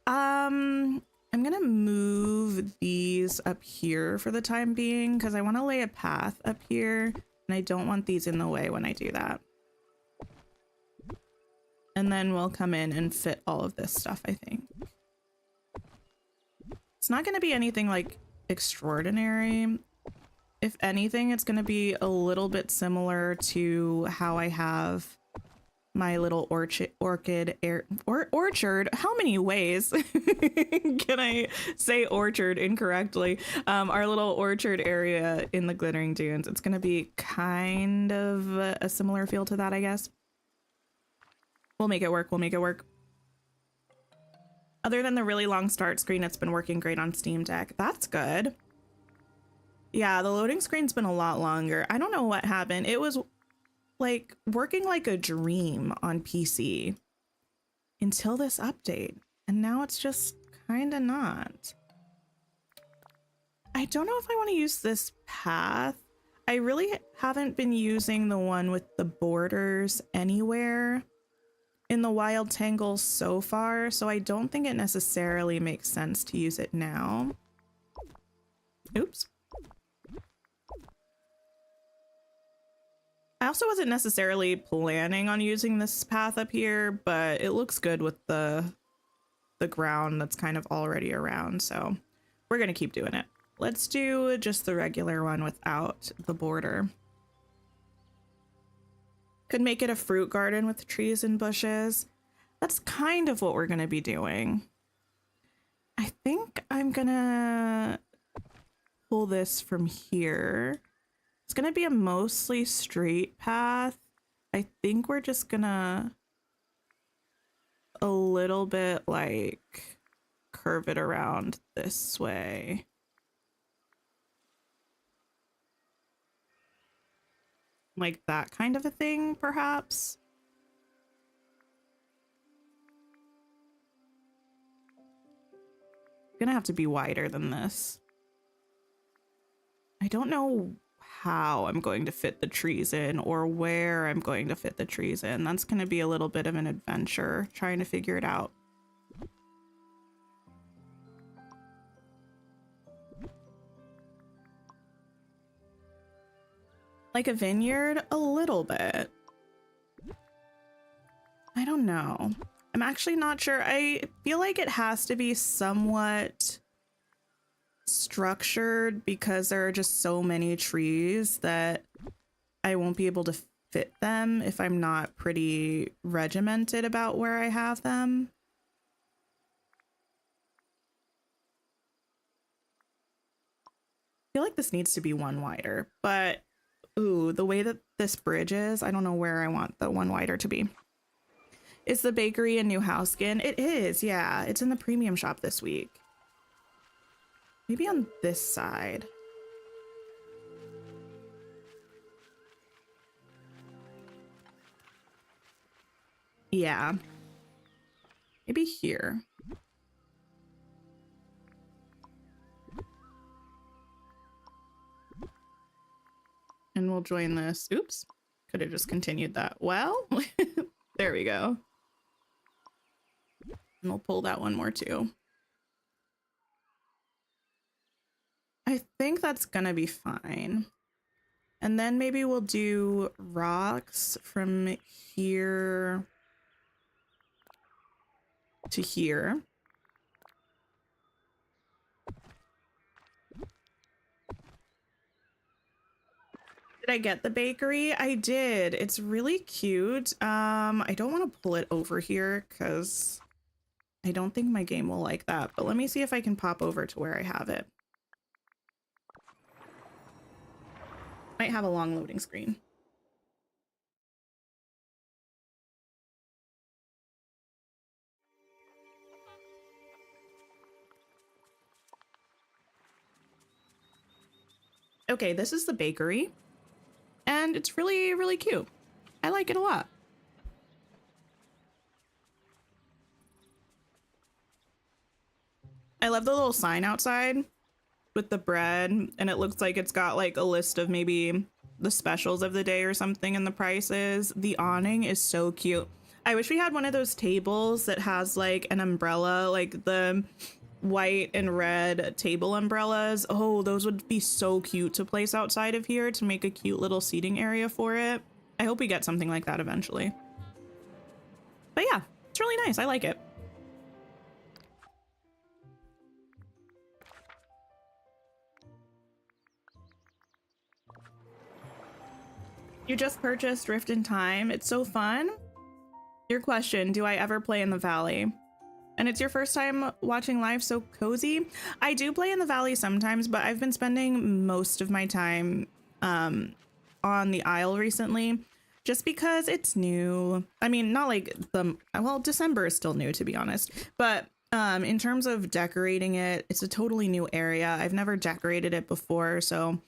I'm gonna move these up here for the time being because I want to lay a path up here and I don't want these in the way when I do that. And then we'll come in and fit all of this stuff, I think. It's not going to be anything like extraordinary. If anything, it's going to be a little bit similar to how I have my little orchard. How many ways can I say orchard incorrectly? Our little orchard area in the Glittering Dunes. It's going to be kind of a similar feel to that, I guess. We'll make it work. We'll make it work. Other than the really long start screen, it's been working great on Steam Deck. That's good. Yeah, the loading screen's been a lot longer. I don't know what happened. It was like working like a dream on PC until this update. And now it's just kind of not. I don't know if I want to use this path. I really haven't been using the one with the borders anywhere in the wild tangle so far, so I don't think it necessarily makes sense to use it now. Oops. I also wasn't necessarily planning on using this path up here, but it looks good with the ground that's kind of already around, so we're gonna keep doing it. Let's do just the regular one without the border. Could make it a fruit garden with trees and bushes. That's kind of what we're gonna be doing. I think I'm gonna pull this from here. It's gonna be a mostly straight path. I think we're just gonna a little bit like curve it around this way. Like that kind of a thing, perhaps. Gonna have to be wider than this. I don't know how I'm going to fit the trees in or where I'm going to fit the trees in. That's going to be a little bit of an adventure trying to figure it out. Like a vineyard? A little bit. I don't know. I'm actually not sure. I feel like it has to be somewhat structured because there are just so many trees that I won't be able to fit them if I'm not pretty regimented about where I have them. I feel like this needs to be one wider, but ooh, the way that this bridge is, I don't know where I want the one wider to be. Is the bakery a new house skin? It is, yeah. It's in the premium shop this week. Maybe on this side. Yeah. Maybe here. And we'll join this. Oops. Could have just continued that. Well, there we go. And we'll pull that one more too. I think that's gonna be fine. And then maybe we'll do rocks from here to here. Did I get the bakery? I did. It's really cute. I don't want to pull it over here because I don't think my game will like that, but let me see if I can pop over to where I have it. Might have a long loading screen. Okay, this is the bakery. And it's really, really cute. I like it a lot. I love the little sign outside with the bread, and it looks like it's got like a list of maybe the specials of the day or something and the prices. The awning is so cute. I wish we had one of those tables that has like an umbrella, like the white and red table umbrellas. Oh, those would be so cute to place outside of here to make a cute little seating area for it. I hope we get something like that eventually. But yeah, it's really nice. I like it. You just purchased Rift in Time. It's so fun. Your question, do I ever play in the Valley? And it's your first time watching live, so cozy. I do play in the Valley sometimes, but I've been spending most of my time on the Isle recently, just because it's new. I mean, not like well, December is still new, to be honest, but in terms of decorating it, it's a totally new area. I've never decorated it before, so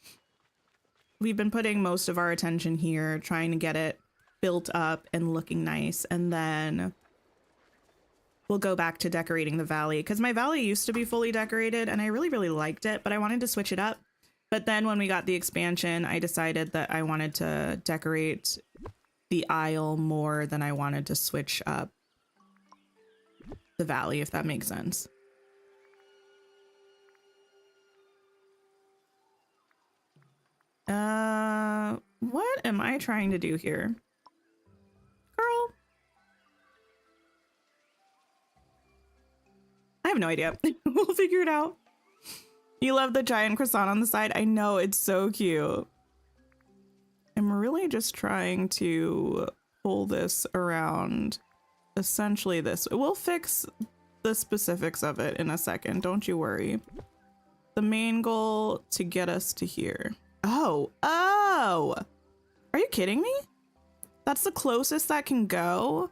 we've been putting most of our attention here, trying to get it built up and looking nice, and then we'll go back to decorating the Valley, because my Valley used to be fully decorated and I really, really liked it, but I wanted to switch it up. But then when we got the expansion, I decided that I wanted to decorate the Isle more than I wanted to switch up the Valley, if that makes sense. What am I trying to do here? Girl? I have no idea. We'll figure it out. You love the giant croissant on the side? I know, it's so cute. I'm really just trying to pull this around essentially this. We'll fix the specifics of it in a second, don't you worry. The main goal to get us to here. Oh, are you kidding me? That's the closest that can go?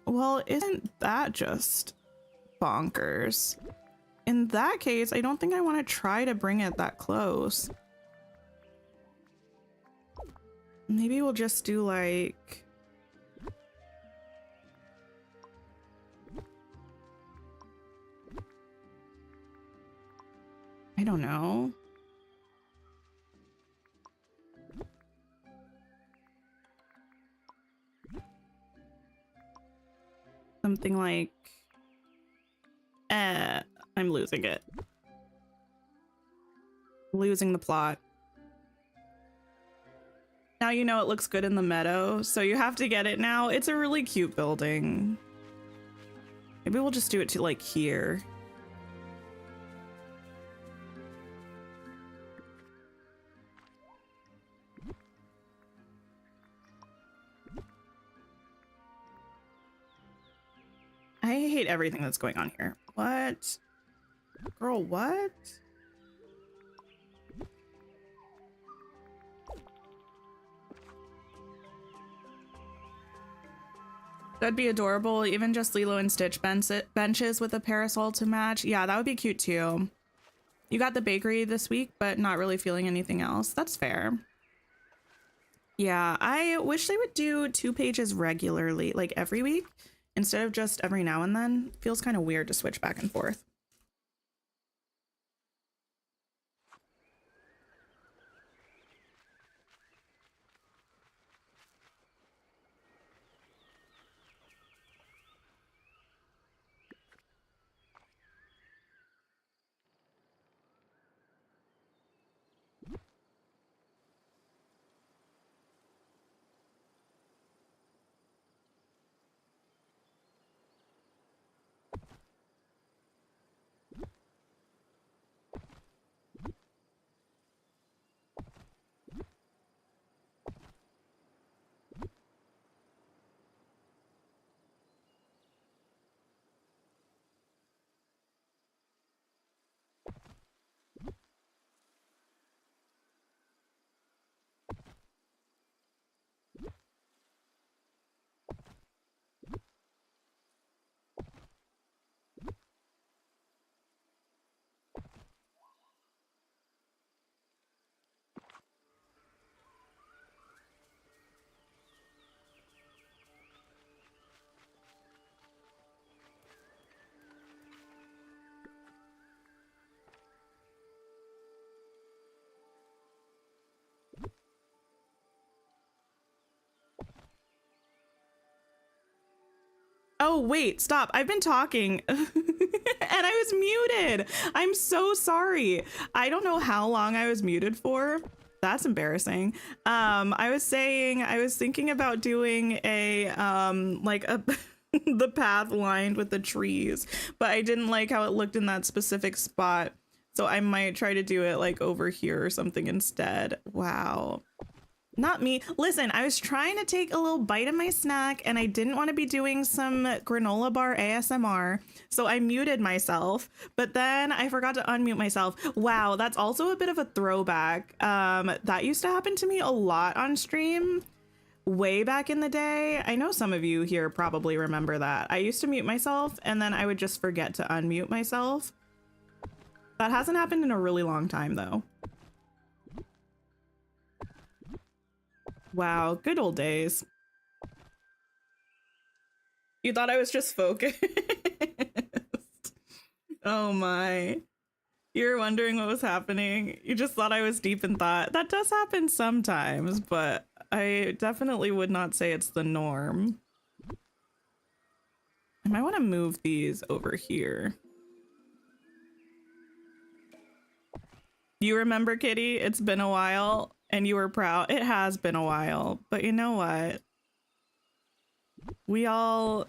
Well, isn't that just bonkers? In that case, I don't think I want to try to bring it that close. Maybe we'll just do like... I don't know. Something like... I'm losing it. Losing the plot. Now you know it looks good in the meadow, so you have to get it now. It's a really cute building. Maybe we'll just do it to like here. I hate everything that's going on here. What? Girl, what? That'd be adorable. Even just Lilo and Stitch benches with a parasol to match. Yeah, that would be cute too. You got the bakery this week, but not really feeling anything else. That's fair. Yeah, I wish they would do 2 pages regularly, like every week, instead of just every now and then. Feels kind of weird to switch back and forth. wait, stop. I've been talking and I was muted. I'm so sorry. I don't know how long I was muted for. That's embarrassing. I was saying I was thinking about doing a like a the path lined with the trees, but I didn't like how it looked in that specific spot. So I might try to do it like over here or something instead. Wow. Not me. Listen, I was trying to take a little bite of my snack and I didn't want to be doing some granola bar ASMR. So I muted myself, but then I forgot to unmute myself. Wow, that's also a bit of a throwback. That used to happen to me a lot on stream way back in the day. I know some of you here probably remember that. I used to mute myself and then I would just forget to unmute myself. That hasn't happened in a really long time though. Wow, good old days. You thought I was just focused? Oh my. You're wondering what was happening. You just thought I was deep in thought. That does happen sometimes, but I definitely would not say it's the norm. I might want to move these over here. You remember, Kitty? It's been a while. And you were proud. It has been a while, but you know what? We all...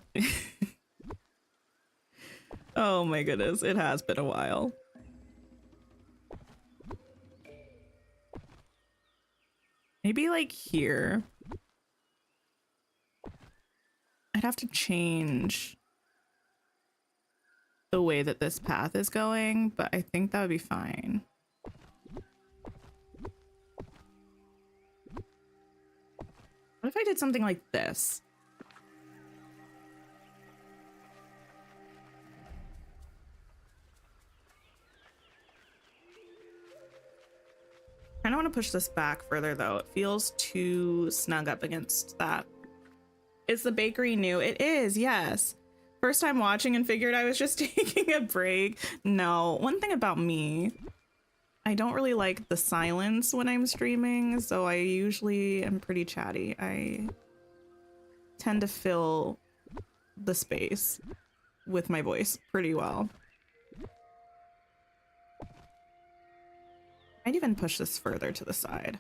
Oh my goodness, it has been a while. Maybe like here. I'd have to change the way that this path is going, but I think that would be fine. What if I did something like this? I don't want to push this back further though. It feels too snug up against that. Is the bakery new? It is, yes. First time watching and figured I was just taking a break. No, one thing about me, I don't really like the silence when I'm streaming, so I usually am pretty chatty. I tend to fill the space with my voice pretty well. I'd even push this further to the side.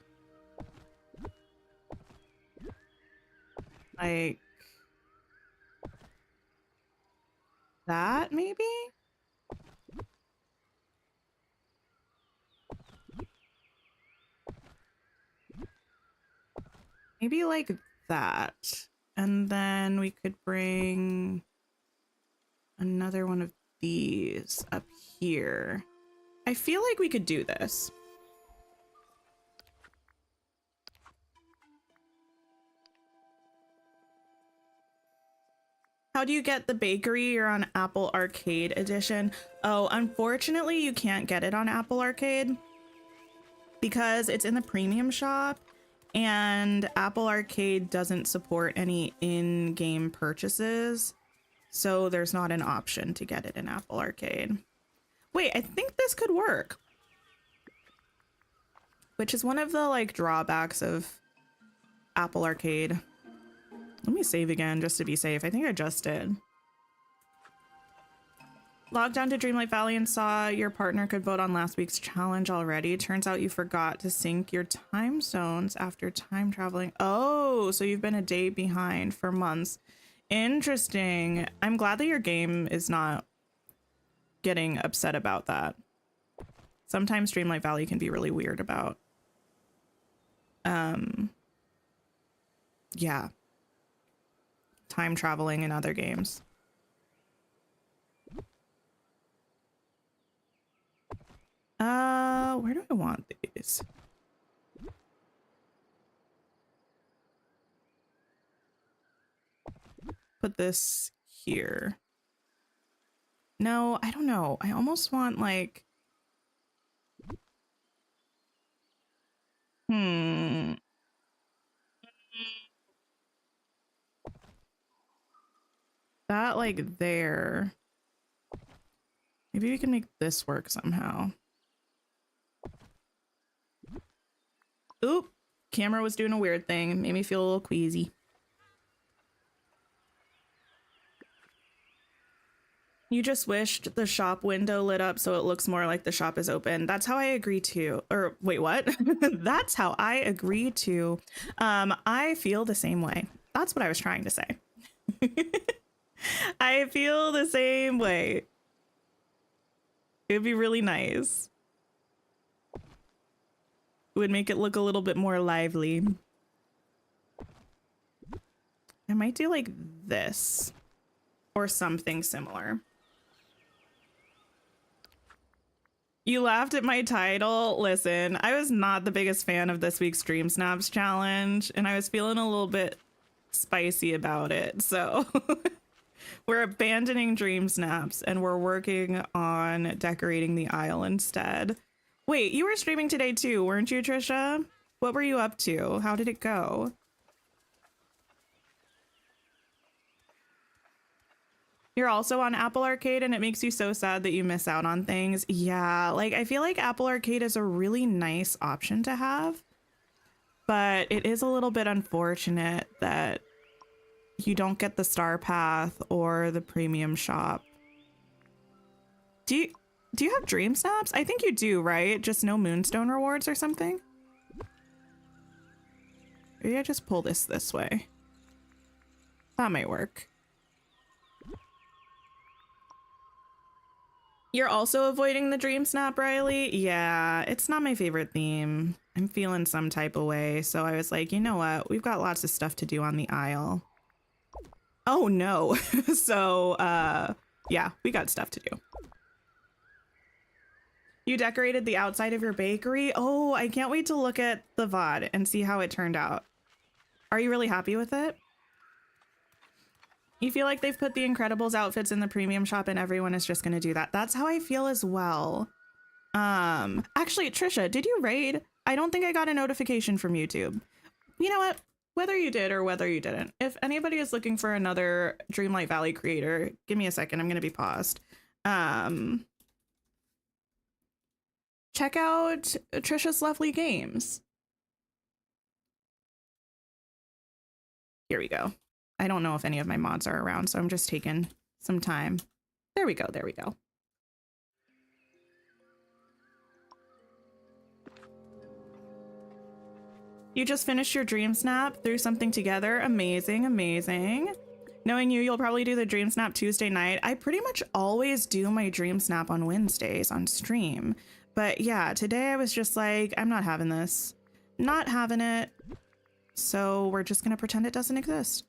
Like that, maybe? Maybe like that. And then we could bring another one of these up here. I feel like we could do this. How do you get the bakery? You're on Apple Arcade Edition. Oh, unfortunately, you can't get it on Apple Arcade because it's in the premium shop. And Apple Arcade doesn't support any in-game purchases, so there's not an option to get it in Apple Arcade. Wait, I think this could work. Which is one of the like drawbacks of Apple Arcade. Let me save again just to be safe. I think I just did. Logged on to Dreamlight Valley and saw your partner could vote on last week's challenge already. Turns out you forgot to sync your time zones after time traveling. Oh, so you've been a day behind for months. Interesting. I'm glad that your game is not getting upset about that. Sometimes Dreamlight Valley can be really weird about yeah, time traveling in other games. Where do I want these? Put this here. No, I don't know. I almost want like... That like there. Maybe we can make this work somehow. Oop, camera was doing a weird thing. Made me feel a little queasy. You just wished the shop window lit up so it looks more like the shop is open. That's how I agree to. Or wait, what? That's how I agree to. I feel the same way. That's what I was trying to say. I feel the same way. It would be really nice. It would make it look a little bit more lively. I might do like this or something similar. You laughed at my title. Listen, I was not the biggest fan of this week's DreamSnaps challenge, and I was feeling a little bit spicy about it. So we're abandoning DreamSnaps and we're working on decorating the aisle instead. Wait, you were streaming today too, weren't you, Trisha? What were you up to? How did it go? You're also on Apple Arcade and it makes you so sad that you miss out on things. Yeah, like I feel like Apple Arcade is a really nice option to have, but it is a little bit unfortunate that you don't get the Star Path or the premium shop. Do you have DreamSnaps? I think you do, right? Just no Moonstone rewards or something? Maybe I just pull this way. That might work. You're also avoiding the DreamSnap, Riley? Yeah, it's not my favorite theme. I'm feeling some type of way, so I was like, you know what? We've got lots of stuff to do on the aisle. Oh no. So, yeah, we got stuff to do. You decorated the outside of your bakery? Oh, I can't wait to look at the VOD and see how it turned out. Are you really happy with it? You feel like they've put the Incredibles outfits in the premium shop and everyone is just going to do that. That's how I feel as well. Actually, Trisha, did you raid? I don't think I got a notification from YouTube. You know what? Whether you did or whether you didn't, if anybody is looking for another Dreamlight Valley creator, give me a second. I'm going to be paused. Check out Trisha's Lovely Games. Here we go. I don't know if any of my mods are around, so I'm just taking some time. There we go. There we go. You just finished your DreamSnap, threw something together. Amazing, amazing. Knowing you, you'll probably do the DreamSnap Tuesday night. I pretty much always do my DreamSnap on Wednesdays on stream. But yeah, today I was just like, I'm not having this. Not having it. So we're just going to pretend it doesn't exist.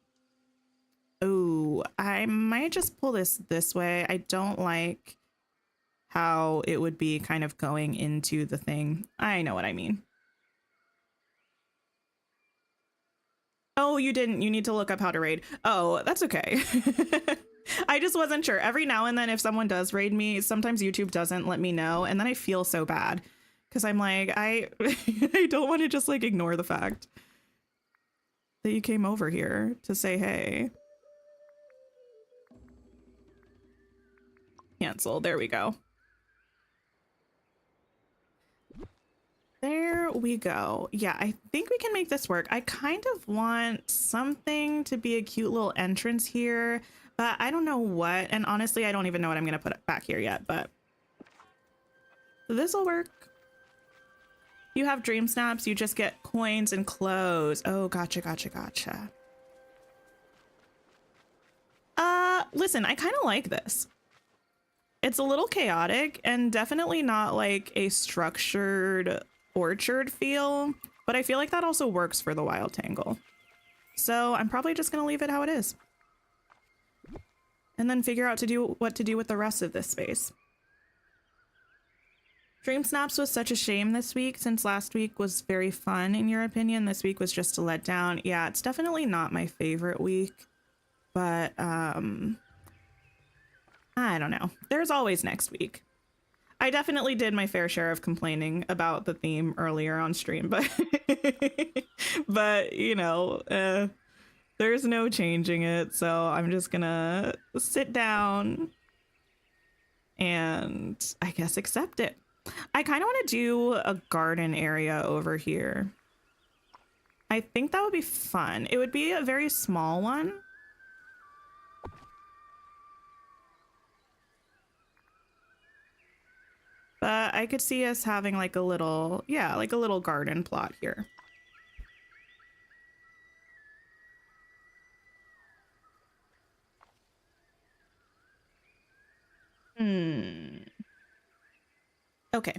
Oh, I might just pull this way. I don't like how it would be kind of going into the thing. I know what I mean. Oh, you didn't. You need to look up how to raid. Oh, that's okay. I just wasn't sure. Every now and then if someone does raid me, sometimes YouTube doesn't let me know. And then I feel so bad because I'm like, I don't want to just like ignore the fact that you came over here to say, hey. Cancel. There we go. There we go. Yeah, I think we can make this work. I kind of want something to be a cute little entrance here, but I don't know what. And honestly, I don't even know what I'm going to put back here yet, but this will work. You have DreamSnaps. You just get coins and clothes. Oh, gotcha, gotcha, gotcha. Listen, I kind of like this. It's a little chaotic and definitely not like a structured orchard feel, but I feel like that also works for the wild tangle. So I'm probably just going to leave it how it is. And then figure out what to do with the rest of this space. DreamSnaps was such a shame this week since last week was very fun in your opinion. This week was just a letdown. Yeah, it's definitely not my favorite week, but I don't know. There's always next week. I definitely did my fair share of complaining about the theme earlier on stream, but but you know, there's no changing it. So I'm just gonna sit down and I guess accept it. I kind of want to do a garden area over here. I think that would be fun. It would be a very small one. But I could see us having like a little, yeah, like a little garden plot here. Okay.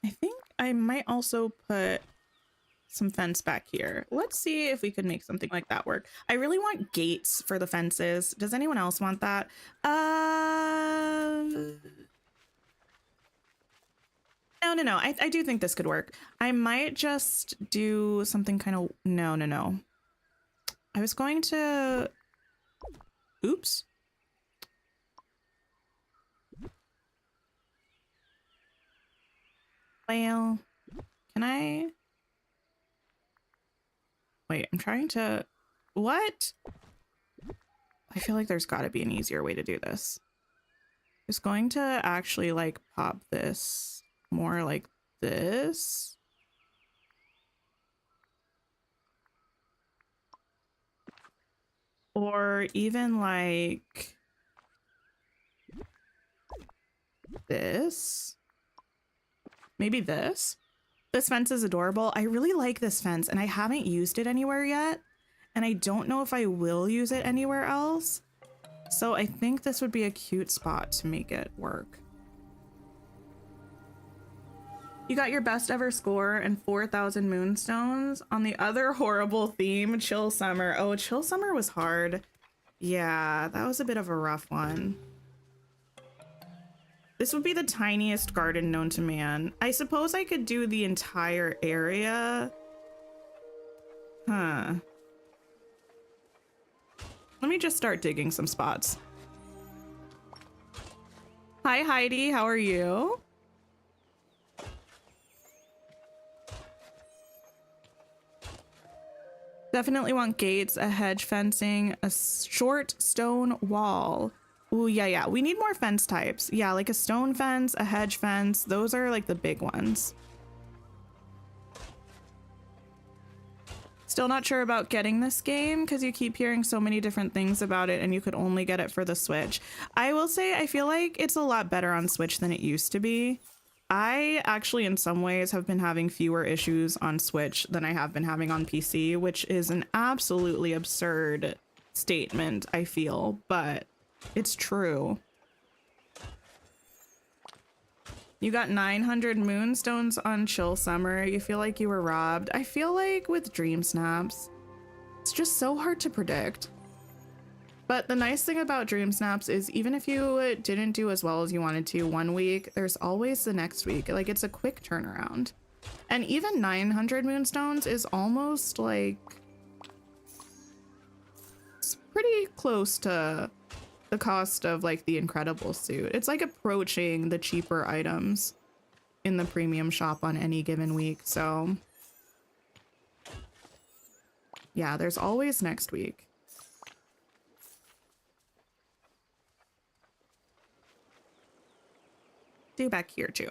I think I might also put some fence back here. Let's see if we could make something like that work. I really want gates for the fences. Does anyone else want that? No. I do think this could work. I might just do something kind of... No. I was going to... Oops. Well, can I... Wait, I'm trying to... What? I feel like there's got to be an easier way to do this. I was going to actually like pop this more like this. Or even like this. Maybe this. This fence is adorable. I really like this fence and I haven't used it anywhere yet. And I don't know if I will use it anywhere else. So I think this would be a cute spot to make it work. You got your best ever score and 4,000 moonstones on the other horrible theme, Chill Summer. Oh, Chill Summer was hard. Yeah, that was a bit of a rough one. This would be the tiniest garden known to man. I suppose I could do the entire area. Huh. Let me just start digging some spots. Hi, Heidi. How are you? Definitely want gates, a hedge fencing, a short stone wall. Ooh, yeah. We need more fence types. Yeah, like a stone fence, a hedge fence. Those are like the big ones. Still not sure about getting this game because you keep hearing so many different things about it and you could only get it for the Switch. I will say I feel like it's a lot better on Switch than it used to be. I actually in some ways have been having fewer issues on Switch than I have been having on PC, which is an absolutely absurd statement, I feel, but it's true. You got 900 moonstones on Chill Summer. You feel like you were robbed. I feel like with DreamSnaps, it's just so hard to predict. But the nice thing about DreamSnaps is even if you didn't do as well as you wanted to one week, there's always the next week. Like it's a quick turnaround. And even 900 moonstones is almost like... It's pretty close to the cost of like the incredible suit. It's like approaching the cheaper items in the premium shop on any given week. So yeah, there's always next week. Do back here too.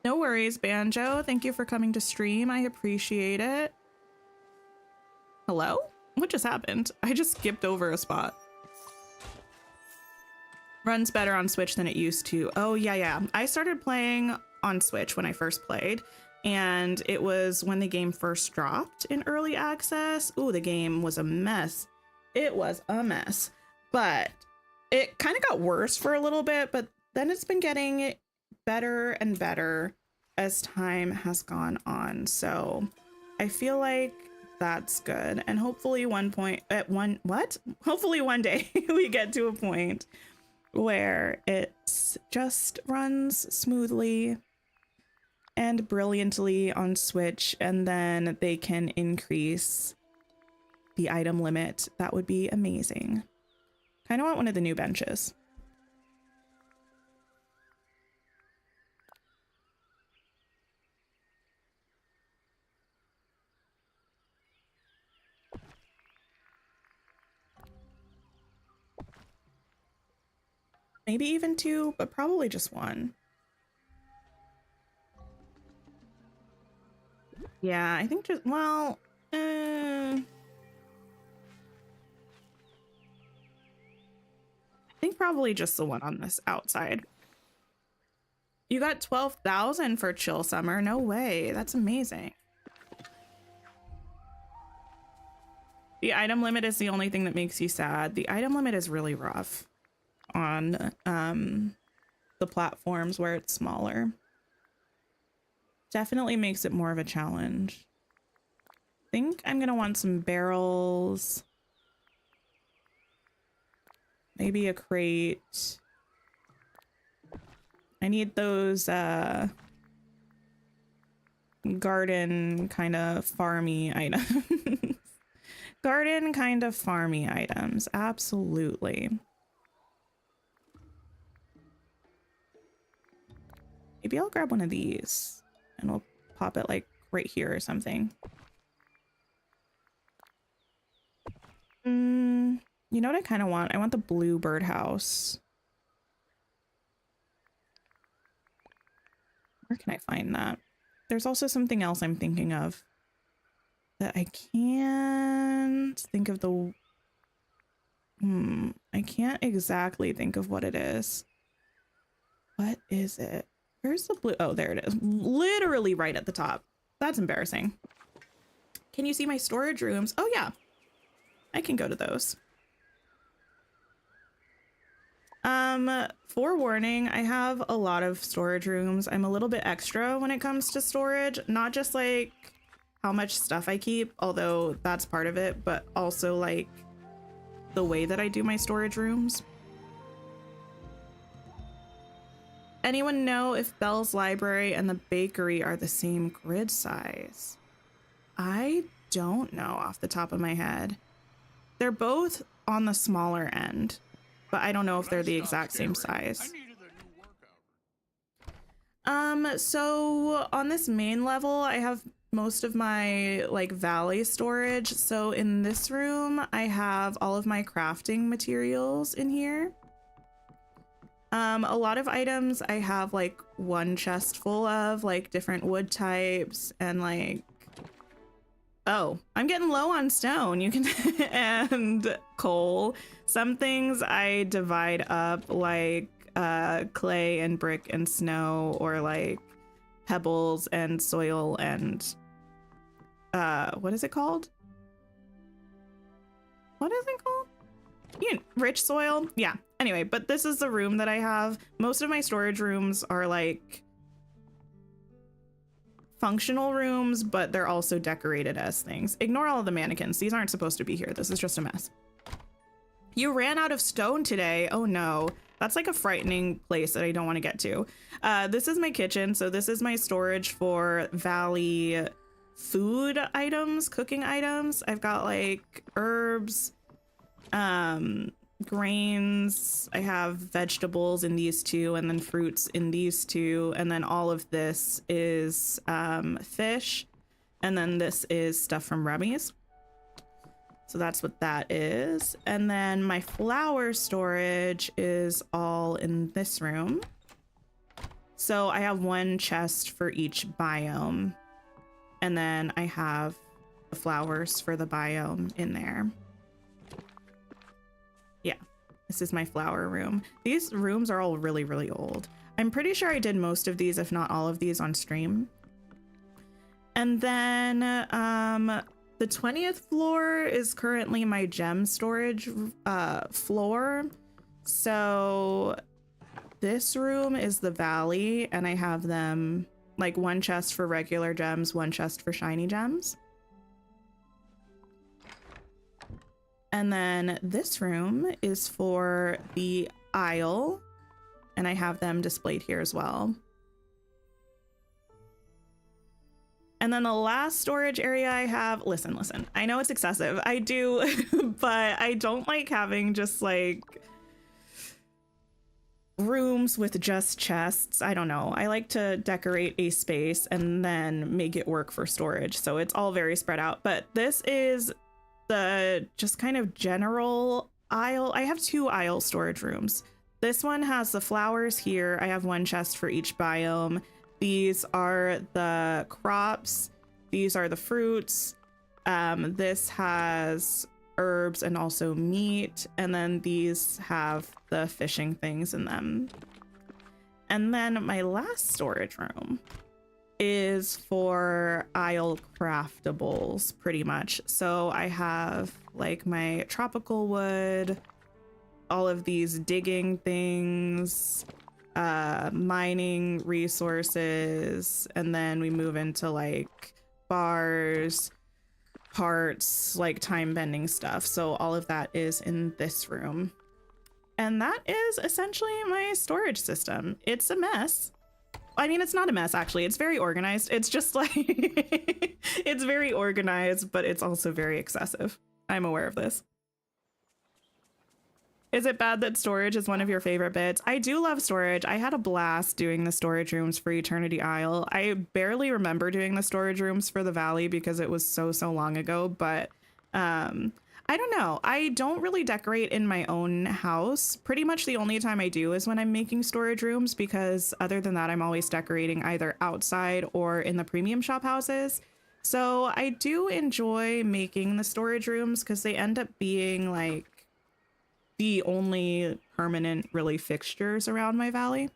No worries, Banjo. Thank you for coming to stream. I appreciate it. Hello? What just happened? I just skipped over a spot. Runs better on Switch than it used to. Oh, yeah. I started playing on Switch when I first played, and it was when the game first dropped in early access. Ooh, the game was a mess. It was a mess. But it kind of got worse for a little bit, but then it's been getting better and better as time has gone on. So I feel like that's good. And hopefully hopefully one day we get to a point where it just runs smoothly and brilliantly on Switch, and then they can increase the item limit. That would be amazing. Kind of want one of the new benches. Maybe even two, but probably just one. Yeah, I think just, well, I think probably just the one on this outside. You got 12,000 for chill summer. No way. That's amazing. The item limit is the only thing that makes you sad. The item limit is really rough on the platforms where it's smaller. Definitely makes it more of a challenge. I think I'm gonna want some barrels. Maybe a crate. I need those garden kind of farmy items. Garden kind of farmy items, absolutely. Maybe I'll grab one of these and we'll pop it like right here or something. You know what I kind of want? I want the blue birdhouse. Where can I find that? There's also something else I'm thinking of that I can't think of the... I can't exactly think of what it is. What is it? Where's the blue? Oh, there it is. Literally right at the top. That's embarrassing. Can you see my storage rooms? Oh, yeah. I can go to those. Forewarning, I have a lot of storage rooms. I'm a little bit extra when it comes to storage, not just like how much stuff I keep, although that's part of it, but also like the way that I do my storage rooms. Anyone know if Bell's library and the bakery are the same grid size? I don't know off the top of my head. They're both on the smaller end, but I don't know if they're the exact same size. So on this main level, I have most of my like valley storage. So in this room, I have all of my crafting materials in here. A lot of items I have like one chest full of, like different wood types and like, oh, I'm getting low on stone. You can and coal. Some things I divide up like clay and brick and snow, or like pebbles and soil and what is it called? What is it called? Rich soil? Yeah. Anyway, but this is the room that I have. Most of my storage rooms are like functional rooms, but they're also decorated as things. Ignore all of the mannequins. These aren't supposed to be here. This is just a mess. You ran out of stone today. Oh no. That's like a frightening place that I don't want to get to. This is my kitchen. So this is my storage for valley food items, cooking items. I've got like herbs, grains. I have vegetables in these two, and then fruits in these two, and then all of this is fish, and then this is stuff from Remy's. So that's what that is. And then my flower storage is all in this room. So I have one chest for each biome, and then I have the flowers for the biome in there. Yeah, this is my flower room. These rooms are all really, really old. I'm pretty sure I did most of these, if not all of these, on stream. And then the 20th floor is currently my gem storage floor. So this room is the valley, and I have them like one chest for regular gems, one chest for shiny gems. And then this room is for the aisle, and I have them displayed here as well. And then the last storage area I have, listen, I know it's excessive. I do, but I don't like having just like rooms with just chests. I don't know. I like to decorate a space and then make it work for storage. So it's all very spread out, but this is the just kind of general aisle. I have two aisle storage rooms. This one has the flowers here. I have one chest for each biome. These are the crops. These are the fruits. This has herbs and also meat. And then these have the fishing things in them. And then my last storage room is for aisle craftables, pretty much. So I have like my tropical wood, all of these digging things, mining resources, and then we move into like bars, parts, like time bending stuff. So all of that is in this room. And that is essentially my storage system. It's a mess. I mean, it's not a mess, actually. It's very organized. It's just like, it's very organized, but it's also very excessive. I'm aware of this. Is it bad that storage is one of your favorite bits? I do love storage. I had a blast doing the storage rooms for Eternity Isle. I barely remember doing the storage rooms for the Valley because it was so long ago, but I don't know. I don't really decorate in my own house. Pretty much the only time I do is when I'm making storage rooms, because other than that, I'm always decorating either outside or in the premium shop houses. So I do enjoy making the storage rooms because they end up being like the only permanent really fixtures around my valley.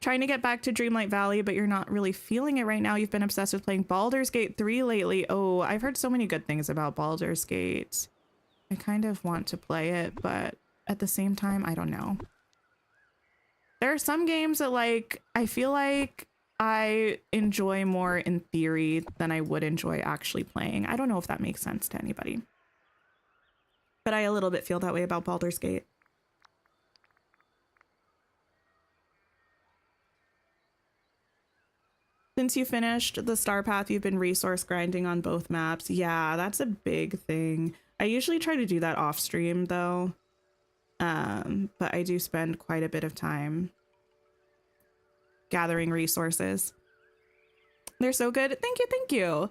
Trying to get back to Dreamlight Valley, but you're not really feeling it right now. You've been obsessed with playing Baldur's Gate 3 lately. Oh, I've heard so many good things about Baldur's Gate. I kind of want to play it, but at the same time, I don't know. There are some games that like, I feel like I enjoy more in theory than I would enjoy actually playing. I don't know if that makes sense to anybody, but I a little bit feel that way about Baldur's Gate. Since you finished the Star Path, you've been resource grinding on both maps. Yeah, that's a big thing. I usually try to do that off stream though. But I do spend quite a bit of time gathering resources. They're so good. Thank you, thank you.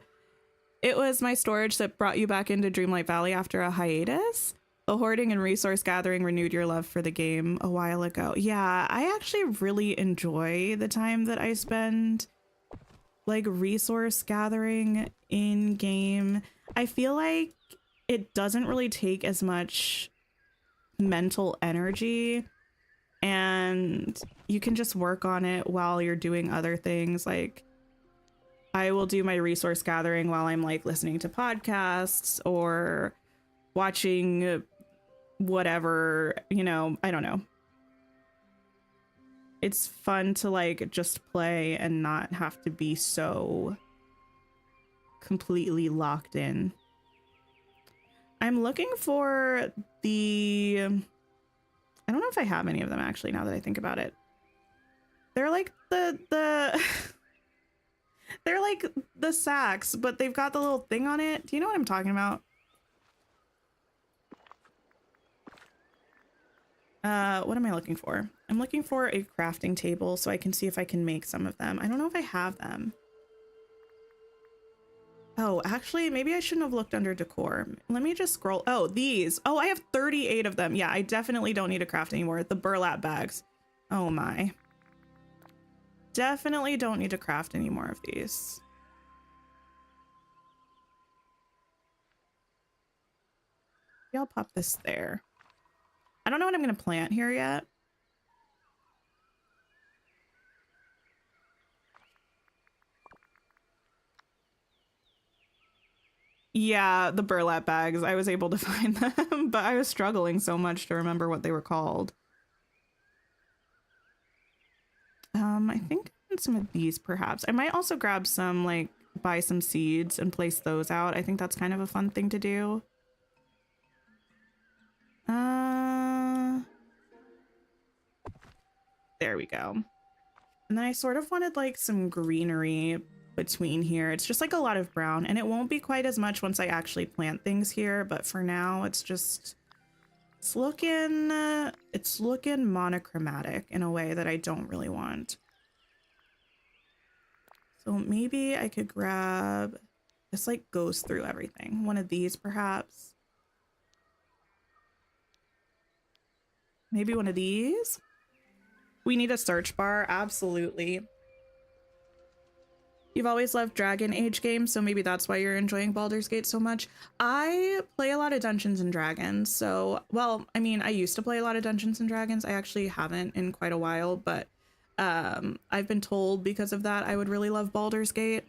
It was my storage that brought you back into Dreamlight Valley after a hiatus. The hoarding and resource gathering renewed your love for the game a while ago. Yeah, I actually really enjoy the time that I spend like resource gathering in game. I feel like it doesn't really take as much mental energy and you can just work on it while you're doing other things. Like I will do my resource gathering while I'm like listening to podcasts or watching whatever, you know, I don't know. It's fun to like just play and not have to be so completely locked in. I'm looking for the, I don't know if I have any of them actually now that I think about it. They're like the they're like the sacks, but they've got the little thing on it. Do you know what I'm talking about? What am I looking for? I'm looking for a crafting table so I can see if I can make some of them. I don't know if I have them. Oh, actually, maybe I shouldn't have looked under decor. Let me just scroll. Oh, these. Oh, I have 38 of them. Yeah, I definitely don't need to craft anymore. The burlap bags. Oh my. Definitely don't need to craft any more of these. Maybe I'll pop this there. I don't know what I'm going to plant here yet. Yeah, the burlap bags. I was able to find them, but I was struggling so much to remember what they were called. I think some of these perhaps. I might also grab some, like, buy some seeds and place those out. I think that's kind of a fun thing to do. There we go. And then I sort of wanted like some greenery between here. It's just like a lot of brown, and it won't be quite as much once I actually plant things here, but for now it's just, it's looking monochromatic in a way that I don't really want. So maybe I could grab, this like goes through everything. One of these perhaps. Maybe one of these. We need a search bar, absolutely. You've always loved Dragon Age games, so maybe that's why you're enjoying Baldur's Gate so much. I play a lot of Dungeons and Dragons, so, well, I mean, I used to play a lot of Dungeons and Dragons. I actually haven't in quite a while, but I've been told because of that I would really love Baldur's Gate.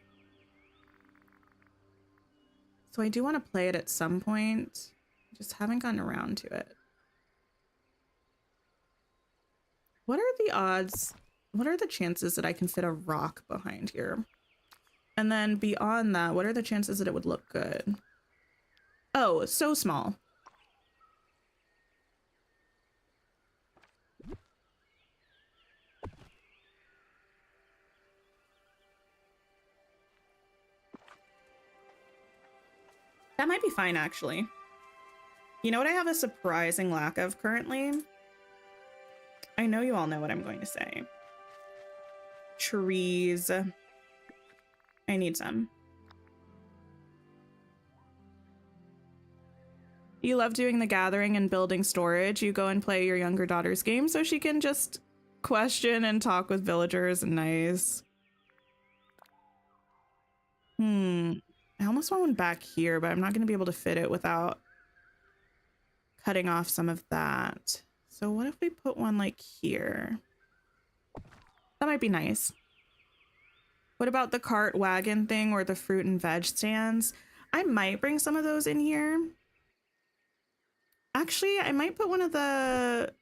So I do want to play it at some point. Just haven't gotten around to it. What are the odds? What are the chances that I can fit a rock behind here? And then beyond that, what are the chances that it would look good? Oh, so small. That might be fine, actually. You know what I have a surprising lack of currently? I know you all know what I'm going to say. Trees. I need some. You love doing the gathering and building storage. You go and play your younger daughter's game so she can just question and talk with villagers and nice. I almost want one back here, but I'm not going to be able to fit it without cutting off some of that. So what if we put one like here? That might be nice. What about the cart wagon thing or the fruit and veg stands? I might bring some of those in here. Actually, I might put one of them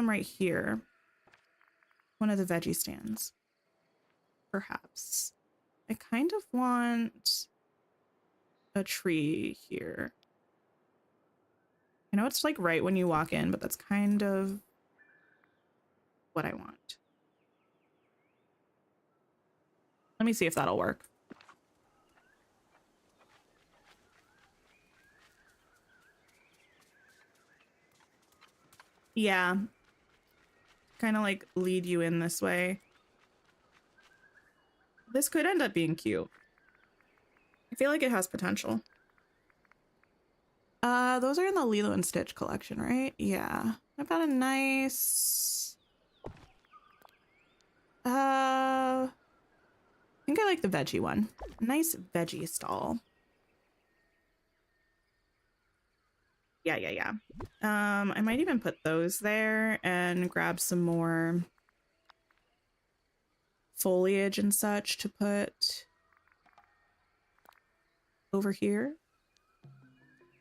right here. One of the veggie stands. Perhaps. I kind of want a tree here. I know it's like right when you walk in, but that's kind of what I want. Let me see if that'll work. Yeah. Kind of like lead you in this way. This could end up being cute. I feel like it has potential. Those are in the Lilo and Stitch collection, right? Yeah. I've got a nice... I think I like the veggie one. Nice veggie stall. Yeah. I might even put those there and grab some more foliage and such to put over here.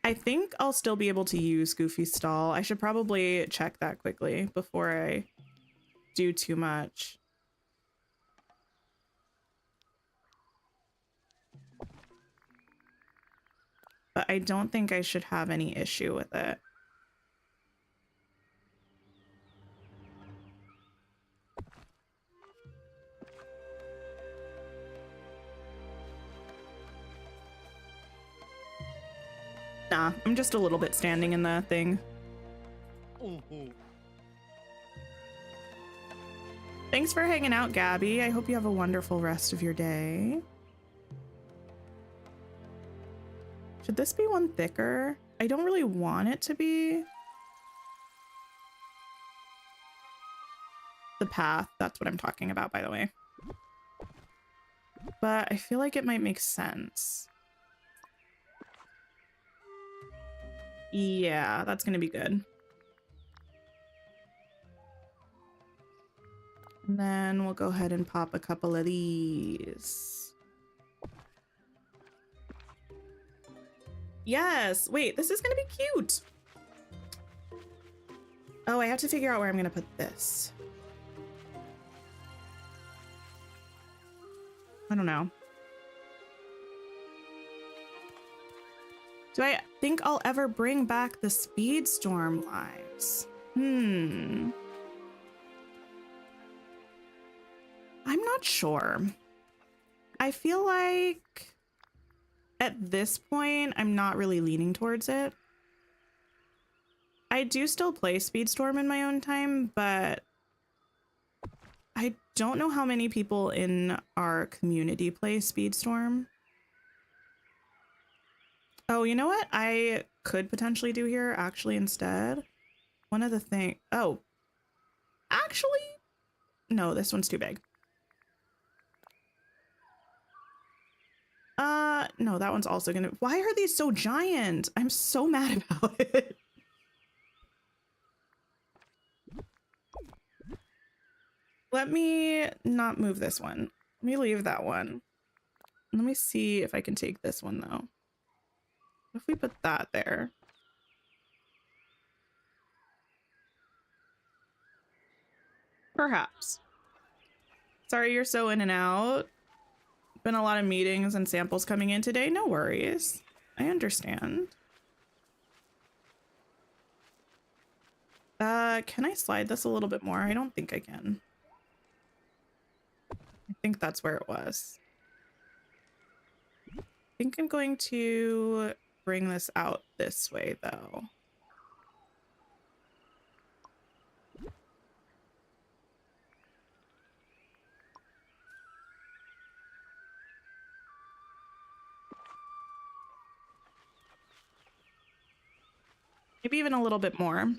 I think I'll still be able to use Goofy's stall. I should probably check that quickly before I do too much. But I don't think I should have any issue with it. Nah, I'm just a little bit standing in the thing. Thanks for hanging out, Gabby. I hope you have a wonderful rest of your day. Should this be one thicker? I don't really want it to be. The path, that's what I'm talking about, by the way. But I feel like it might make sense. Yeah, that's gonna be good. And then we'll go ahead and pop a couple of these. Yes! Wait, this is gonna be cute! Oh, I have to figure out where I'm gonna put this. I don't know. Do I think I'll ever bring back the Speedstorm lives? I'm not sure. I feel like at this point, I'm not really leaning towards it. I do still play Speedstorm in my own time, but I don't know how many people in our community play Speedstorm. Oh, you know what I could potentially do here actually instead? One of the things... Oh. Actually? No, this one's too big. No, that one's also gonna... Why are these so giant? I'm so mad about it. Let me not move this one. Let me leave that one. Let me see if I can take this one, though. What if we put that there? Perhaps. Sorry you're so in and out. Been a lot of meetings and samples coming in today. No worries. I understand. Can I slide this a little bit more? I don't think I can. I think that's where it was. I think I'm going to bring this out this way, though. Maybe even a little bit more.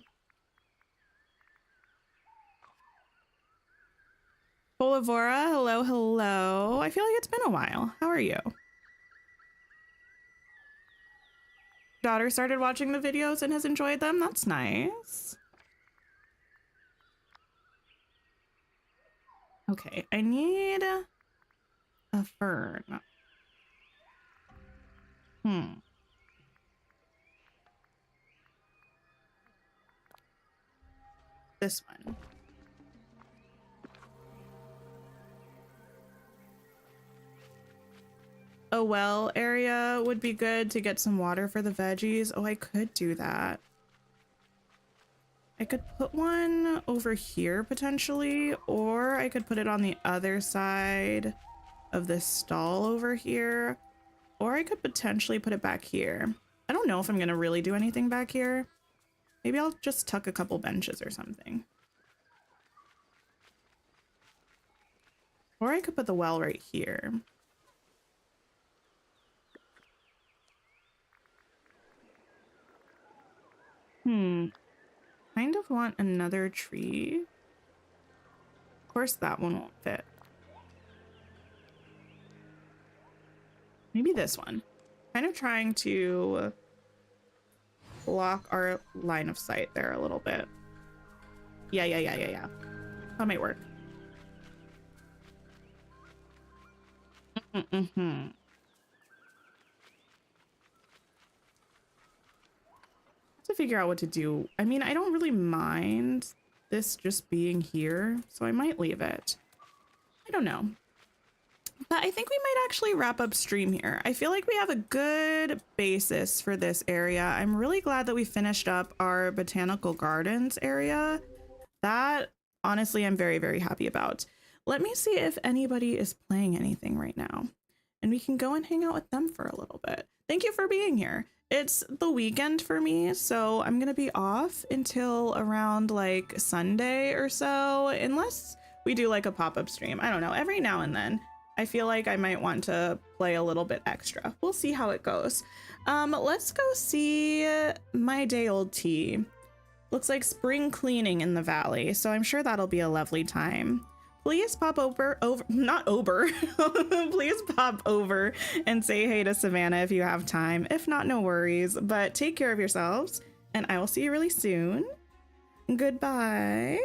Bolivora, hello, hello. I feel like it's been a while. How are you? Daughter started watching the videos and has enjoyed them. That's nice. Okay, I need a fern. This one. A well area would be good to get some water for the veggies. Oh, I could do that. I could put one over here potentially, or I could put it on the other side of this stall over here, or I could potentially put it back here. I don't know if I'm gonna really do anything back here. Maybe I'll just tuck a couple benches or something. Or I could put the well right here. Kind of want another tree. Of course that one won't fit. Maybe this one. Kind of trying to block our line of sight there a little bit. Yeah. That might work. To figure out what to do. I mean, I don't really mind this just being here, so I might leave it. I don't know. But I think we might actually wrap up stream here. I feel like we have a good basis for this area. I'm really glad that we finished up our botanical gardens area. That, honestly, I'm very, very happy about. Let me see if anybody is playing anything right now, and we can go and hang out with them for a little bit. Thank you for being here. It's the weekend for me, so I'm gonna be off until around like Sunday or so, unless we do like a pop-up stream. I don't know, every now and then I feel like I might want to play a little bit extra. We'll see how it goes. Let's go see my day old tea. Looks like spring cleaning in the valley, so I'm sure that'll be a lovely time. Please pop please pop over and say hey to Savannah if you have time. If not, no worries, but take care of yourselves and I will see you really soon. Goodbye.